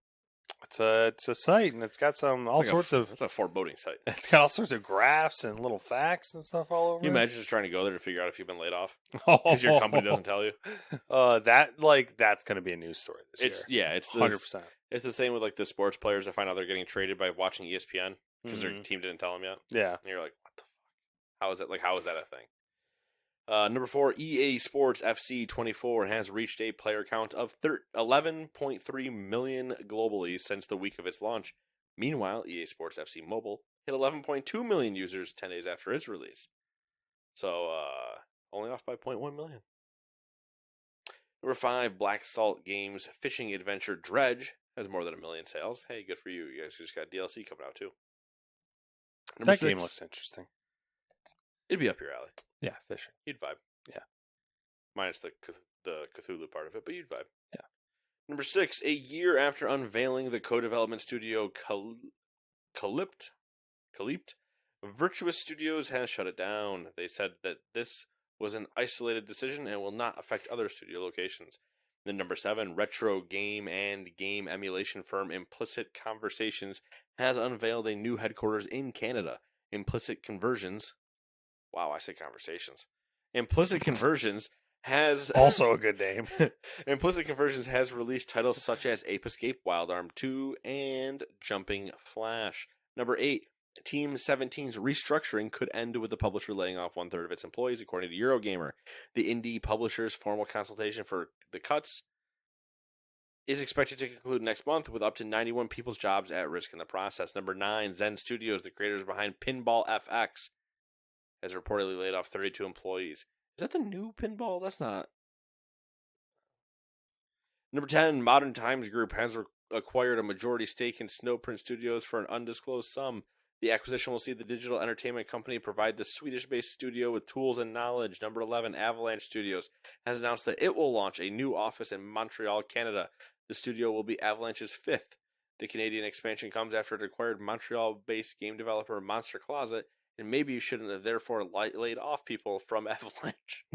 It's a site, and it's got it's a foreboding site. It's got all sorts of graphs and little facts and stuff all over. Can you imagine just trying to go there to figure out if you've been laid off because your company doesn't tell you? That's going to be a news story this year. Yeah, it's 100%. It's the same with like the sports players that find out they're getting traded by watching ESPN because their team didn't tell them yet. Yeah, and you're like, what the fuck? How is that? Like, how is that a thing? Number 4, EA Sports FC 24 has reached a player count of 11.3 million globally since the week of its launch. Meanwhile, EA Sports FC Mobile hit 11.2 million users 10 days after its release. So, only off by 0.1 million. Number 5, Black Salt Games fishing adventure Dredge has more than 1 million sales. Hey, good for you. You guys just got DLC coming out, too. Number 6, game looks interesting. It'd be up your alley. Yeah, fishing. You'd vibe. Yeah. Minus the Cthulhu part of it, but you'd vibe. Number 6, a year after unveiling the co-development studio Calypt, Virtuous Studios has shut it down. They said that this was an isolated decision and will not affect other studio locations. Then number 7, retro game and game emulation firm Implicit Conversations has unveiled a new headquarters in Canada. Implicit Conversions. Wow, I say conversations. Implicit Conversions has Also a good name. Implicit Conversions has released titles such as Ape Escape, Wild Arm 2, and Jumping Flash. Number 8, Team 17's restructuring could end with the publisher laying off 1/3 of its employees, according to Eurogamer. The indie publisher's formal consultation for the cuts is expected to conclude next month, with up to 91 people's jobs at risk in the process. Number 9, Zen Studios, the creators behind Pinball FX, has reportedly laid off 32 employees. Is that the new Pinball? That's not. Number 10, Modern Times Group has acquired a majority stake in Snowprint Studios for an undisclosed sum. The acquisition will see the digital entertainment company provide the Swedish-based studio with tools and knowledge. Number 11, Avalanche Studios has announced that it will launch a new office in Montreal, Canada. The studio will be Avalanche's 5th. The Canadian expansion comes after it acquired Montreal-based game developer Monster Closet, and maybe you shouldn't have therefore laid off people from Avalanche.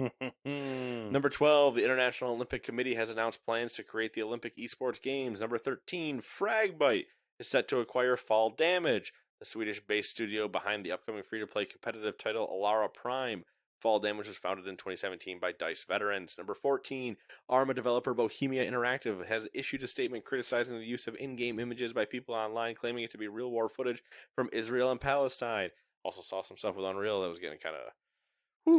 Number 12, the International Olympic Committee has announced plans to create the Olympic Esports Games. Number 13, Fragbite is set to acquire Fall Damage, the Swedish-based studio behind the upcoming free-to-play competitive title Alara Prime. Fall Damage was founded in 2017 by DICE veterans. Number 14, Arma developer Bohemia Interactive has issued a statement criticizing the use of in-game images by people online, claiming it to be real war footage from Israel and Palestine. Also saw some stuff with Unreal that was getting kind of...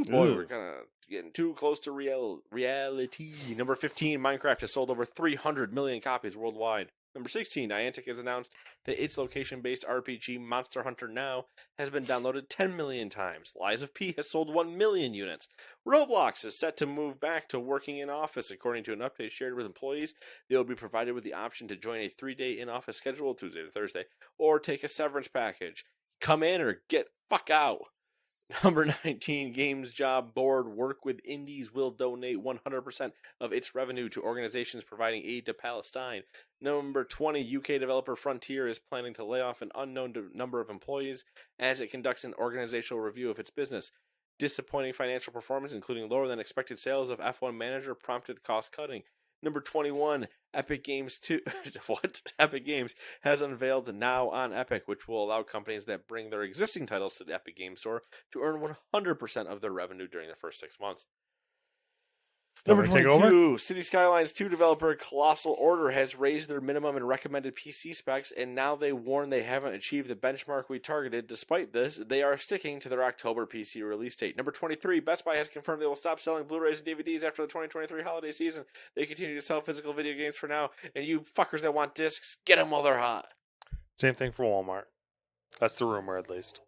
we're kind of getting too close to reality. Number 15, Minecraft has sold over 300 million copies worldwide. Number 16, Niantic has announced that its location-based RPG Monster Hunter Now has been downloaded 10 million times. Lies of P has sold 1 million units. Roblox is set to move back to working in office. According to an update shared with employees, they will be provided with the option to join a 3-day in-office schedule, Tuesday to Thursday, or take a severance package. Come in or get fuck out. Number 19, Games Job Board Work with Indies will donate 100% of its revenue to organizations providing aid to Palestine. Number 20, UK developer Frontier is planning to lay off an unknown number of employees as it conducts an organizational review of its business. Disappointing financial performance, including lower than expected sales of F1 Manager, prompted cost cutting. Number 21, Epic Games 2. Epic Games has unveiled Now on Epic, which will allow companies that bring their existing titles to the Epic Games Store to earn 100% of their revenue during the first 6 months. Number 22, City Skylines 2 developer Colossal Order has raised their minimum and recommended PC specs, and now they warn they haven't achieved the benchmark we targeted. Despite this, they are sticking to their October PC release date. Number 23, Best Buy has confirmed they will stop selling Blu-rays and DVDs after the 2023 holiday season. They continue to sell physical video games for now, and you fuckers that want discs, get them while they're hot. Same thing for Walmart. That's the rumor, at least.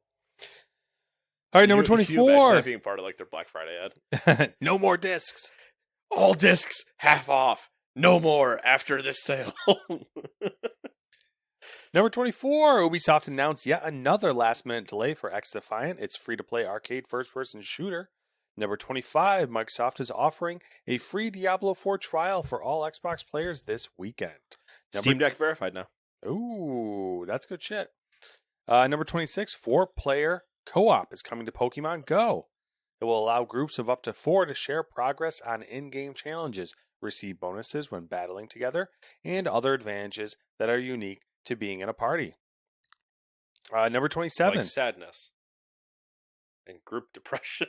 All right, number 24. That being part of like their Black Friday ad. No more discs. All discs half off. No more after this sale. Number 24, Ubisoft announced yet another last-minute delay for XDefiant, its free-to-play arcade first-person shooter. Number 25, Microsoft is offering a free Diablo 4 trial for all Xbox players this weekend. Steam Deck verified now. Ooh, that's good shit. Number 26, 4-player co-op is coming to Pokemon Go. It will allow groups of up to 4 to share progress on in-game challenges, receive bonuses when battling together, and other advantages that are unique to being in a party. Number 27. Like sadness. And group depression.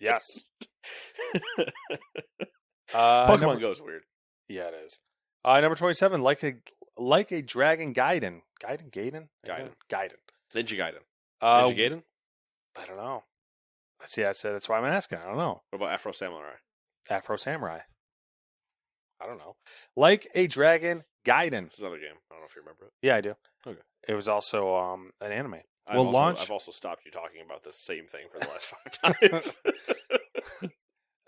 Yes. Pokemon Go's weird. Yeah, it is. Number 27, like a Dragon Gaiden. Gaiden? Ninja Gaiden. Ninja Gaiden? I don't know. See, that's why I'm asking. I don't know. What about Afro Samurai? Afro Samurai. I don't know. Like a Dragon Gaiden. It's another game. I don't know if you remember it. Yeah, I do. Okay. It was also an anime. I've also stopped you talking about the same thing for the last 5 times.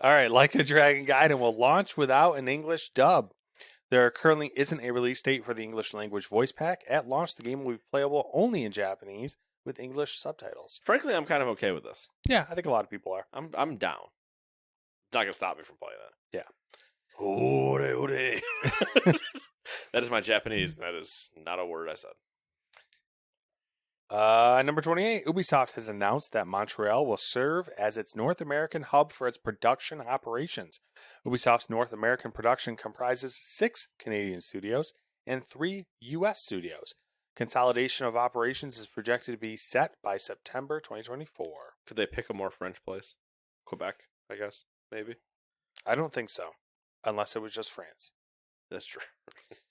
All right, Like a Dragon Gaiden will launch without an English dub. There currently isn't a release date for the English language voice pack. At launch, the game will be playable only in Japanese with English subtitles. Frankly, I'm kind of okay with this. Yeah, I think a lot of people are. I'm down. It's not gonna stop me from playing it. Yeah. Ore, ore. That is my Japanese. That is not a word I said. Number 28, Ubisoft has announced that Montreal will serve as its North American hub for its production operations. Ubisoft's North American production comprises 6 Canadian studios and 3 U.S. studios. Consolidation of operations is projected to be set by September 2024. Could they pick a more French place? Quebec, I guess, maybe. I don't think so, unless it was just France. That's true.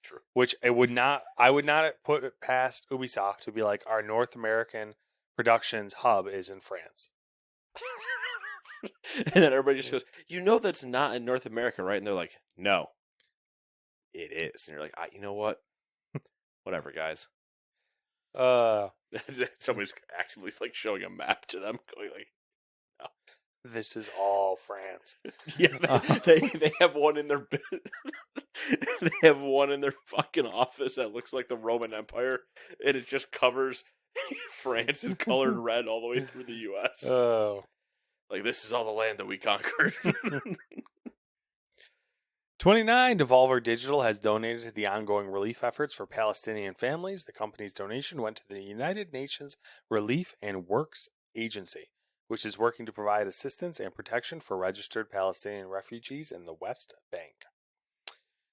True. Which I would not put it past Ubisoft to be like, our North American productions hub is in France. And then everybody just goes, you know that's not in North America, right? And they're like, no, it is. And you're like, you know what? Whatever, guys. Somebody's actively like showing a map to them, going like, this is all France. yeah, they have one in their they have one in their fucking office that looks like the Roman Empire, and it just covers France is colored red all the way through the U.S. Oh. Like, this is all the land that we conquered. 29, Devolver Digital has donated to the ongoing relief efforts for Palestinian families. The company's donation went to the United Nations Relief and Works Agency, which is working to provide assistance and protection for registered Palestinian refugees in the West Bank.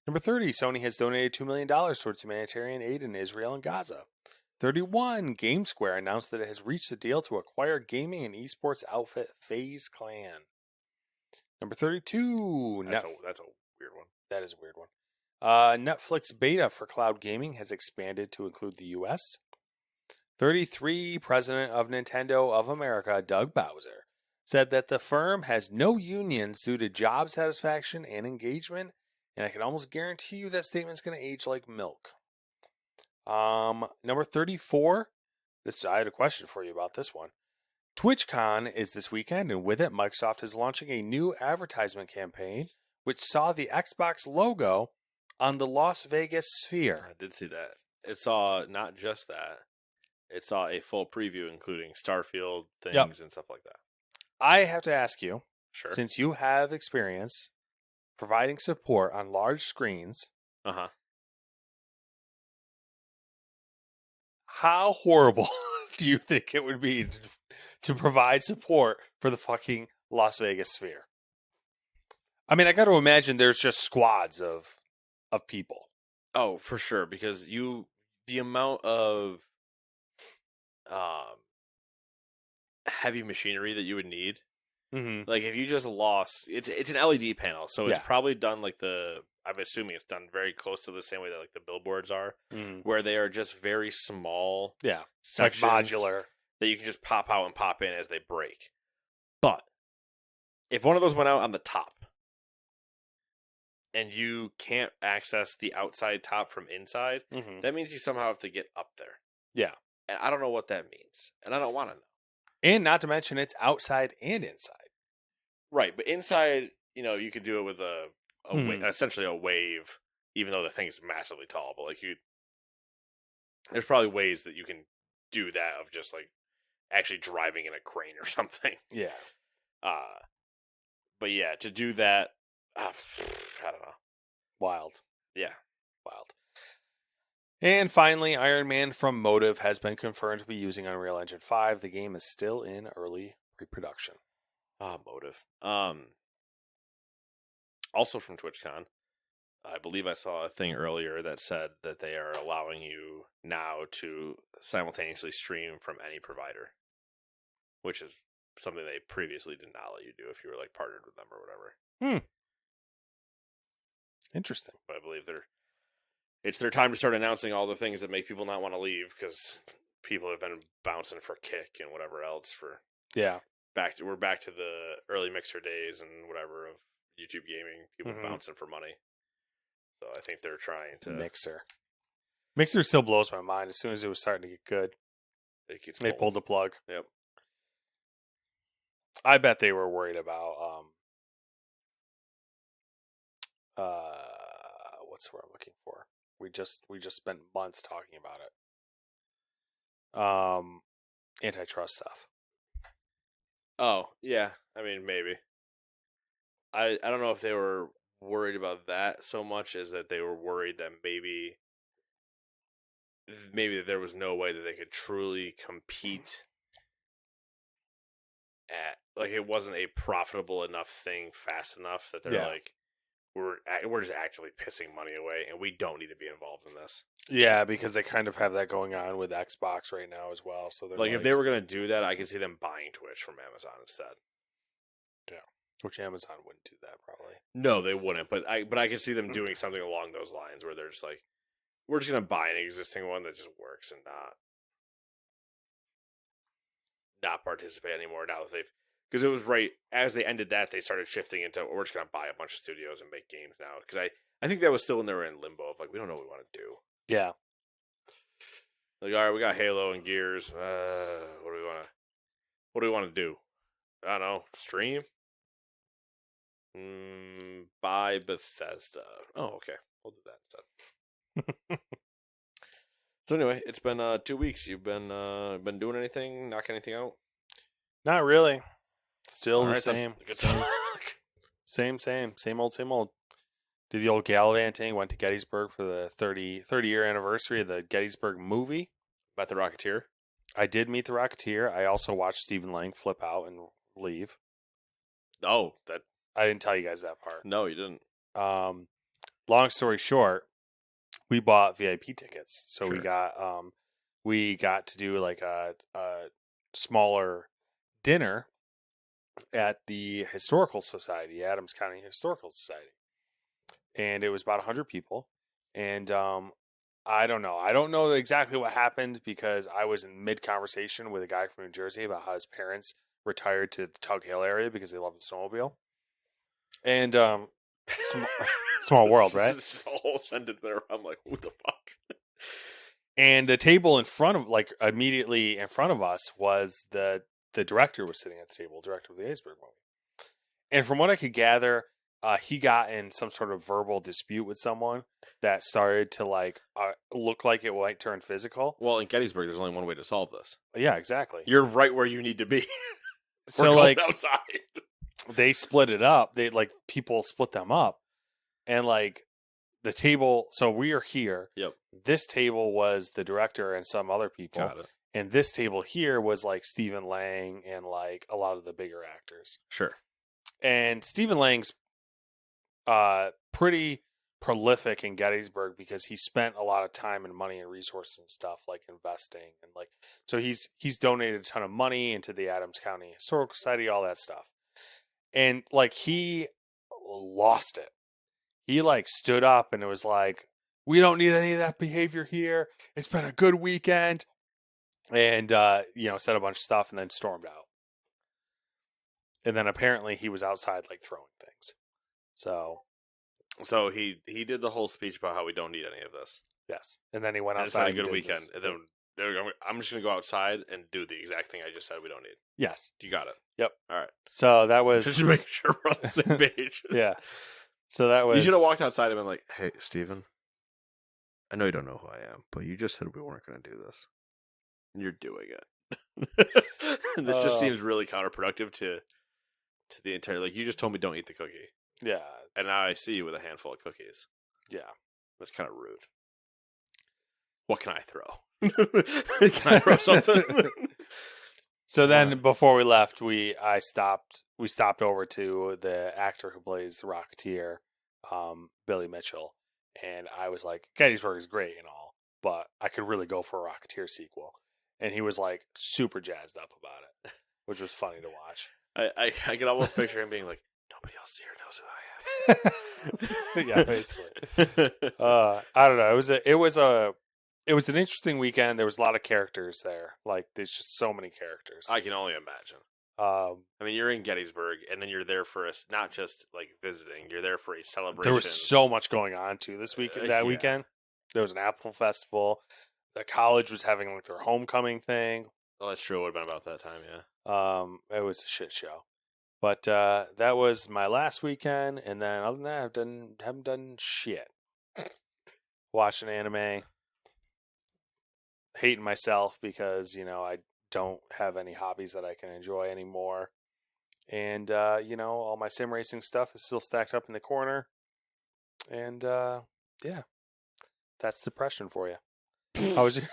Number 30, Sony has donated $2 million towards humanitarian aid in Israel and Gaza. 31, GameSquare announced that it has reached a deal to acquire gaming and esports outfit FaZe Clan. Number 32, that's a weird one. That is a weird one. Netflix beta for cloud gaming has expanded to include the U.S. 33, President of Nintendo of America, Doug Bowser, said that the firm has no unions due to job satisfaction and engagement, and I can almost guarantee you that statement's going to age like milk. Number 34, I had a question for you about this one. TwitchCon is this weekend, and with it, Microsoft is launching a new advertisement campaign, which saw the Xbox logo on the Las Vegas Sphere. I did see that. It saw not just that. It saw a full preview, including Starfield things and stuff like that. I have to ask you, sure, since you have experience providing support on large screens, how horrible do you think it would be to provide support for the fucking Las Vegas Sphere? I mean, I got to imagine there's just squads of people. Oh, for sure, because the amount of heavy machinery that you would need. Mm-hmm. Like, if you just lost, it's an LED panel, so it's probably done like I'm assuming it's done very close to the same way that like the billboards are, where they are just very small, sections, like modular, that you can just pop out and pop in as they break. But if one of those went out on the top, and you can't access the outside top from inside, that means you somehow have to get up there. Yeah. And I don't know what that means. And I don't want to know. And not to mention it's outside and inside. Right. But inside, you could do it with essentially a wave, even though the thing is massively tall. But there's probably ways that you can do that of just like actually driving in a crane or something. Yeah. But yeah, to do that, I don't know. Wild. Yeah. Wild. And finally, Iron Man from Motive has been confirmed to be using Unreal Engine 5. The game is still in early pre-production. Motive. Also from TwitchCon, I believe I saw a thing earlier that said that they are allowing you now to simultaneously stream from any provider, which is something they previously did not let you do if you were like partnered with them or whatever. Interesting. But I believe it's their time to start announcing all the things that make people not want to leave, because people have been bouncing for Kick and whatever else for. Yeah. We're back to the early Mixer days and whatever of YouTube gaming. People bouncing for money. So I think they're trying to. Mixer still blows my mind. As soon as it was starting to get good, they pulled the plug. Yep. I bet they were worried about what's the word I'm looking for? We just spent months talking about it. Antitrust stuff. Oh, yeah. I mean, maybe. I don't know if they were worried about that so much as that they were worried that maybe there was no way that they could truly compete at, like, it wasn't a profitable enough thing fast enough that they're Yeah. like, we're just actively pissing money away and we don't need to be involved in this. Yeah, because they kind of have that going on with Xbox right now as well. So they're Like, if they were going to do that, I could see them buying Twitch from Amazon instead. which Amazon wouldn't do that probably. No, they wouldn't. But I could see them doing something along those lines where they're just like, we're just going to buy an existing one that just works and not participate anymore now that they've, because it was right as they ended that, they started shifting into, we're just going to buy a bunch of studios and make games now. Because I think that was still when they were in limbo of like, we don't know what we want to do. Yeah. Like, all right, we got Halo and Gears. What do we want to do? I don't know. Stream? Buy Bethesda. Oh, okay. We'll do that instead. So anyway, it's been 2 weeks. You've been doing anything? Knock anything out? Not really. Still All the right, then. same. Good talk. Same old. Did the old gallivanting, went to Gettysburg for the 30-year anniversary of the Gettysburg movie. About the Rocketeer? I did meet the Rocketeer. I also watched Stephen Lang flip out and leave. Oh, that. I didn't tell you guys that part. No, you didn't. Long story short, we bought VIP tickets. So Sure. we got to do like a smaller dinner at the Historical Society, Adams County Historical Society. And it was about 100 people. And I don't know. I don't know exactly what happened because I was in mid-conversation with a guy from New Jersey about how his parents retired to the Tug Hill area because they love the snowmobile. And small world, right? It's just a whole sentence there. I'm like, what the fuck? And the table in front of, like, immediately in front of us was the director was sitting at the table, director of the Gettysburg movie. And from what I could gather, he got in some sort of verbal dispute with someone that started to like look like it might turn physical. Well, in Gettysburg, there's only one way to solve this. Yeah, exactly. You're right where you need to be. So We're like going outside. they split it up. They like people split them up, and like the table. So we are here. Yep. This table was the director and some other people. Got it. And this table here was like Stephen Lang and like a lot of the bigger actors. Sure. And Stephen Lang's pretty prolific in Gettysburg because he spent a lot of time and money and resources and stuff like investing and like so he's donated a ton of money into the Adams County Historical Society, all that stuff. And like he lost it. He like stood up and it was like, we don't need any of that behavior here. It's been a good weekend. And said a bunch of stuff and then stormed out. And then apparently he was outside like throwing things. So he did the whole speech about how we don't need any of this. Yes. And then he went And it's outside. been a good weekend. And then I'm just going to go outside and do the exact thing I just said we don't need. Yes. You got it. Yep. All right. So that was Just making sure we're on the same page. yeah. So that was You should have walked outside and been like, hey, Steven, I know you don't know who I am, but you just said we weren't going to do this. And you're doing it. And this just seems really counterproductive to the entire, like, you just told me don't eat the cookie. Yeah. And now I see you with a handful of cookies. Yeah. That's kind of rude. What can I throw? Can I throw something? So then before we left, we stopped over to the actor who plays the Rocketeer, Billy Mitchell, and I was like, Gettysburg is great and all, but I could really go for a Rocketeer sequel. And he was like super jazzed up about it, which was funny to watch. I can almost picture him being like, nobody else here knows who I am. Yeah, basically. I don't know. It was an interesting weekend. There was a lot of characters there. Like, there's just so many characters. I can only imagine. I mean, you're in Gettysburg, and then you're there for not just like visiting. You're there for a celebration. There was so much going on too this weekend. Weekend, there was an Apple Festival. The college was having like their homecoming thing. Oh, that's true. It would have been about that time, yeah. It was a shit show. But that was my last weekend, and then other than that, haven't done shit. Watching anime, hating myself because I don't have any hobbies that I can enjoy anymore, and all my sim racing stuff is still stacked up in the corner. And yeah, that's depression for you. How was your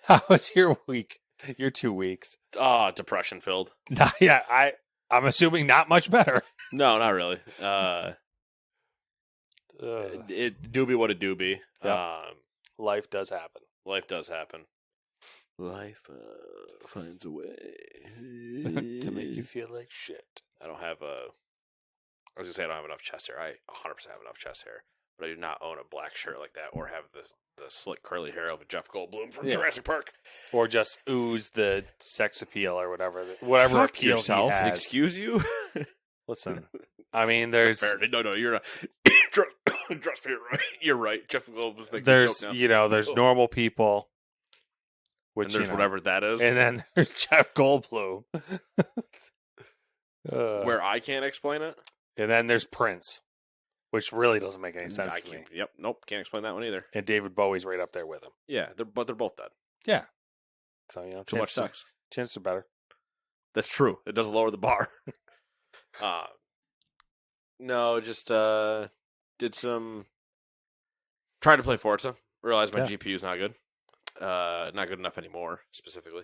How was your week? Your 2 weeks? Depression filled. Yeah, I'm assuming not much better. No, not really. Ugh. It do be what it do be. Yep. Life does happen. Life does happen. Life finds a way To make you feel like shit. I don't have I was gonna say I don't have enough chest hair. I 100% have enough chest hair, but I do not own a black shirt like that or have the slick curly hair of a Jeff Goldblum from Jurassic Park, or just ooze the sex appeal or whatever Fuck appeal yourself. he has. Excuse you. Listen, I mean, there's no, you're not. Trust me, you're right. Jeff Goldblum's making a there's joke now. there's normal people, which and there's whatever that is, and then there's Jeff Goldblum, where I can't explain it. And then there's Prince, which really doesn't make any sense to me. Yep, nope, can't explain that one either. And David Bowie's right up there with him. Yeah, they're both dead. Yeah. So, too much sex. Chances are better. That's true. It does lower the bar. No, just did some. Tried to play Forza. Realized my GPU is not good. Not good enough anymore, specifically.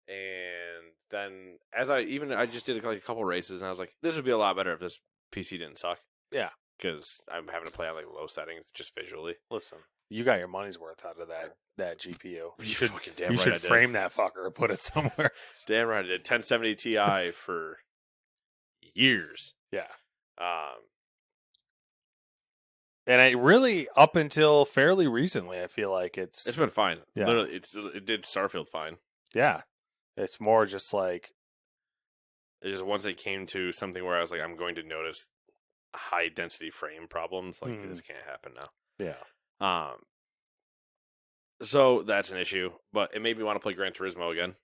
And then, I just did like a couple races, and I was like, this would be a lot better if this PC didn't suck. Yeah. Because I'm having to play on like low settings, just visually. Listen, you got your money's worth out of that GPU. You should fucking damn you right should I did. frame that fucker and put it somewhere. Damn right I did. 1070 Ti for years. Yeah. And I really, up until fairly recently, I feel like it's been fine. Yeah. Literally, it did Starfield fine. Yeah. It's more just like it's just once it came to something where I was like, I'm going to notice high density frame problems. Like this can't happen now. Yeah. So that's an issue, but it made me want to play Gran Turismo again.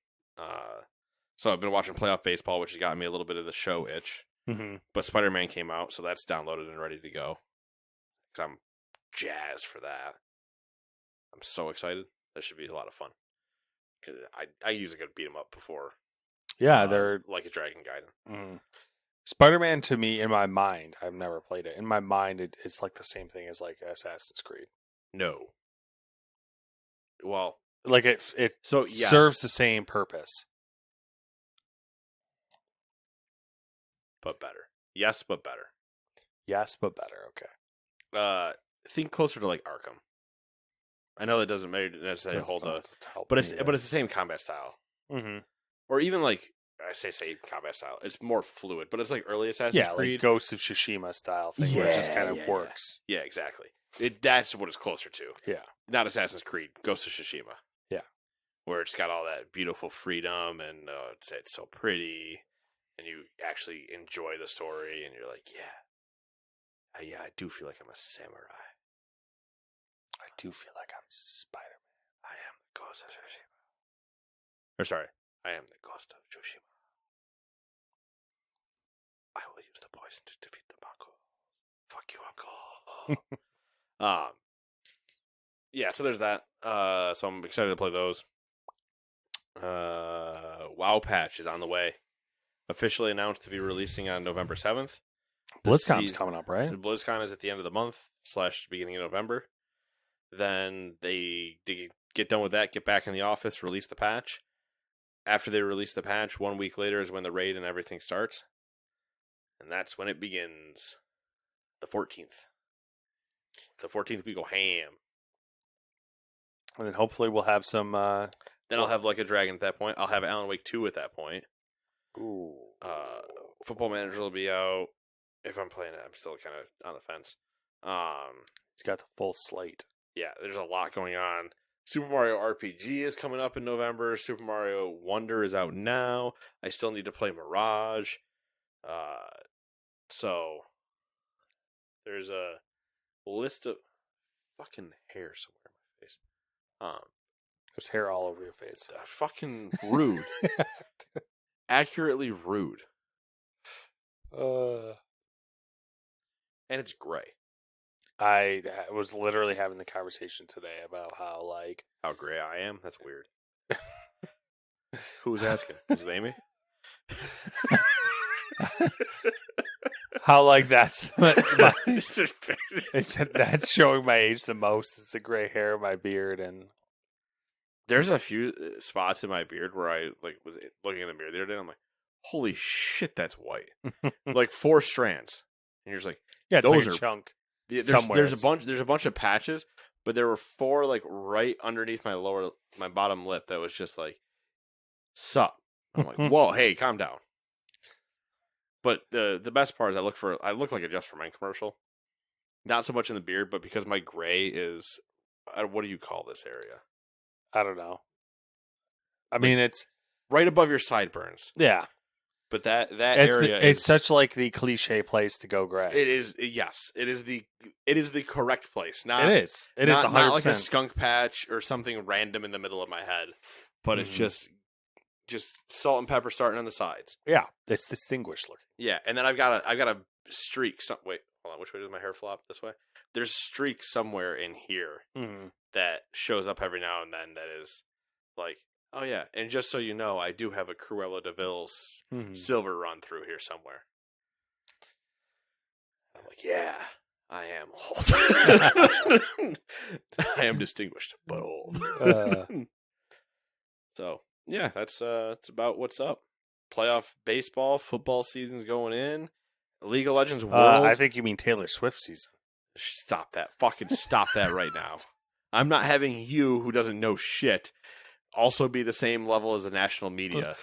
So I've been watching playoff baseball, which has gotten me a little bit of the show itch. Mm-hmm. But Spider-Man came out, so that's downloaded and ready to go. Because I'm jazzed for that. I'm so excited. That should be a lot of fun. Cause I usually could beat them up before. Yeah, they're like a Dragon Gaiden. Spider-Man to me, in my mind, I've never played it. In my mind, it's like the same thing as like Assassin's Creed. No. Well, like it so yes. serves the same purpose, but better. Yes, but better. Yes, but better. Okay. Think closer to like Arkham. I know that doesn't necessarily hold up, but it's the same combat style. Mm-hmm. Or even like I say combat style. It's more fluid, but it's like early Assassin's Creed, like Ghost of Tsushima style thing, where it just kind of works. Yeah, exactly. That's what it's closer to. Yeah, not Assassin's Creed, Ghost of Tsushima. Yeah, where it's got all that beautiful freedom and it's so pretty, and you actually enjoy the story, and you're like, yeah, I do feel like I'm a samurai. I do feel like I'm Spider-Man. I am the Ghost of Tsushima. Or sorry, I am the Ghost of Tsushima. I will use the poison to defeat the Mongols. Fuck you, Uncle. Yeah, so there's that. So I'm excited to play those. WoW Patch is on the way. Officially announced to be releasing on November 7th. BlizzCon's coming up, right? BlizzCon is at the end of the month / beginning of November. Then they get done with that, get back in the office, release the patch. After they release the patch, 1 week later is when the raid and everything starts. And that's when it begins. The 14th. The 14th we go ham. And then hopefully we'll have some... Then I'll have like a dragon at that point. I'll have Alan Wake 2 at that point. Ooh. Football Manager will be out. If I'm playing it, I'm still kind of on the fence. It's got the full slate. Yeah, there's a lot going on. Super Mario RPG is coming up in November. Super Mario Wonder is out now. I still need to play Mirage. So there's a list of fucking hair somewhere in my face. There's hair all over your face. Fucking rude. Accurately rude. And it's gray. I was literally having the conversation today about how gray I am. That's weird. Who was asking? Was it Amy? how like that's It's just- that's showing my age the most. It's the gray hair, my beard, and There's a few spots in my beard where I like was looking in the mirror the other day. And I'm like, holy shit, that's white. Like 4 strands, and you're just like, yeah, it's those like a are chunk. there's Somewheres. a bunch of patches, but there were 4 like right underneath my bottom lip that was just like, sup. I'm like, whoa, hey, calm down. But the best part is I look like a Just for Men commercial. Not so much in the beard, but because my gray is, what do you call this area? I don't know. I mean, it's Right above your sideburns. yeah. But that It's area it's is such like the cliche place to go gray. it is yes, it is the correct place. Not It is. It is not 100%. like a skunk patch or something random in the middle of my head, but it's Mhm. just salt and pepper starting on the sides. Yeah, it's distinguished looking. Yeah, and then I've got a streak. Wait, hold on. Which way does my hair flop? This way. There's streaks somewhere in here Mm. that shows up every now and then. That is like, oh yeah. And just so you know, I do have a Cruella de Vil's Mhm. silver run through here somewhere. I'm like, yeah, I am old. I am distinguished, but old. So yeah, that's about what's up. Playoff baseball, football season's going in. League of Legends World. I think you mean Taylor Swift season. Stop that. Fucking stop that right now. I'm not having you, who doesn't know shit, also be the same level as the national media.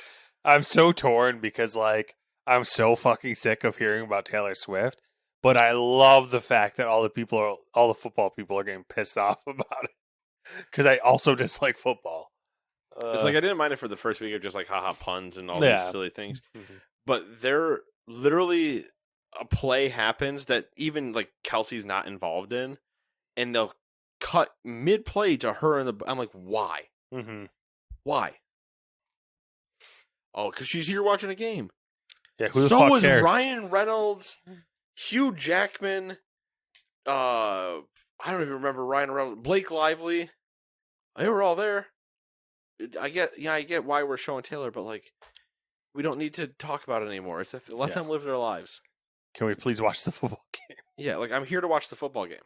I'm so torn because like I'm so fucking sick of hearing about Taylor Swift, but I love the fact that all the football people are getting pissed off about it because I also dislike football. It's like I didn't mind it for the first week of just like haha puns and all Yeah. these silly things, Mhm. but they're literally a play happens that even like Kelsey's not involved in, and they'll cut mid play to her in the. I'm like, why? Mhm. Why? Oh, because she's here watching a game. Yeah, who the So fuck was cares? Ryan Reynolds, Hugh Jackman. I don't even remember Ryan Reynolds. Blake Lively. They were all there. I get why we're showing Taylor, but like, we don't need to talk about it anymore. Let Yeah. them live their lives. Can we please watch the football game? Yeah, like I'm here to watch the football game.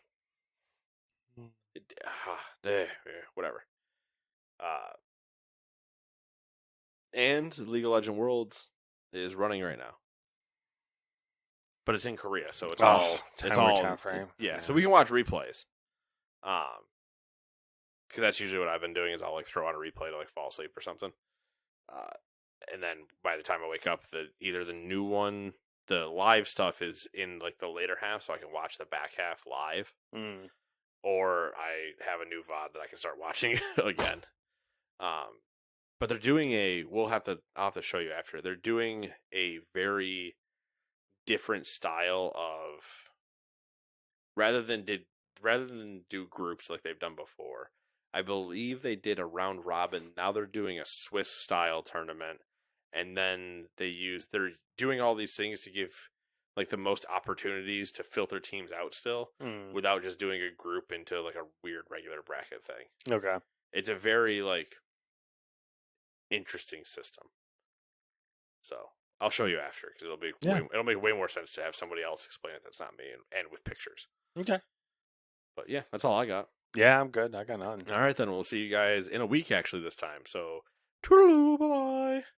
Mm. Whatever. And League of Legends Worlds is running right now, but it's in Korea, so it's all time frame. Yeah, so we can watch replays. Because that's usually what I've been doing is I'll like throw on a replay to like fall asleep or something. And then by the time I wake up, either the new one, the live stuff is in like the later half, so I can watch the back half live, Mm. or I have a new VOD that I can start watching again. But they're doing I'll have to show you after. They're doing a very different style of rather than do groups like they've done before. I believe they did a round robin. Now they're doing a Swiss style tournament, and then they're doing all these things to give like the most opportunities to filter teams out still, Mm. without just doing a group into like a weird regular bracket thing. Okay. It's a very like interesting system. So I'll show you after because it'll make way more sense to have somebody else explain it that's not me and with pictures. Okay. But yeah, that's all I got. Yeah, I'm good. I got nothing. All right, then we'll see you guys in a week actually this time. So toodaloo, bye bye.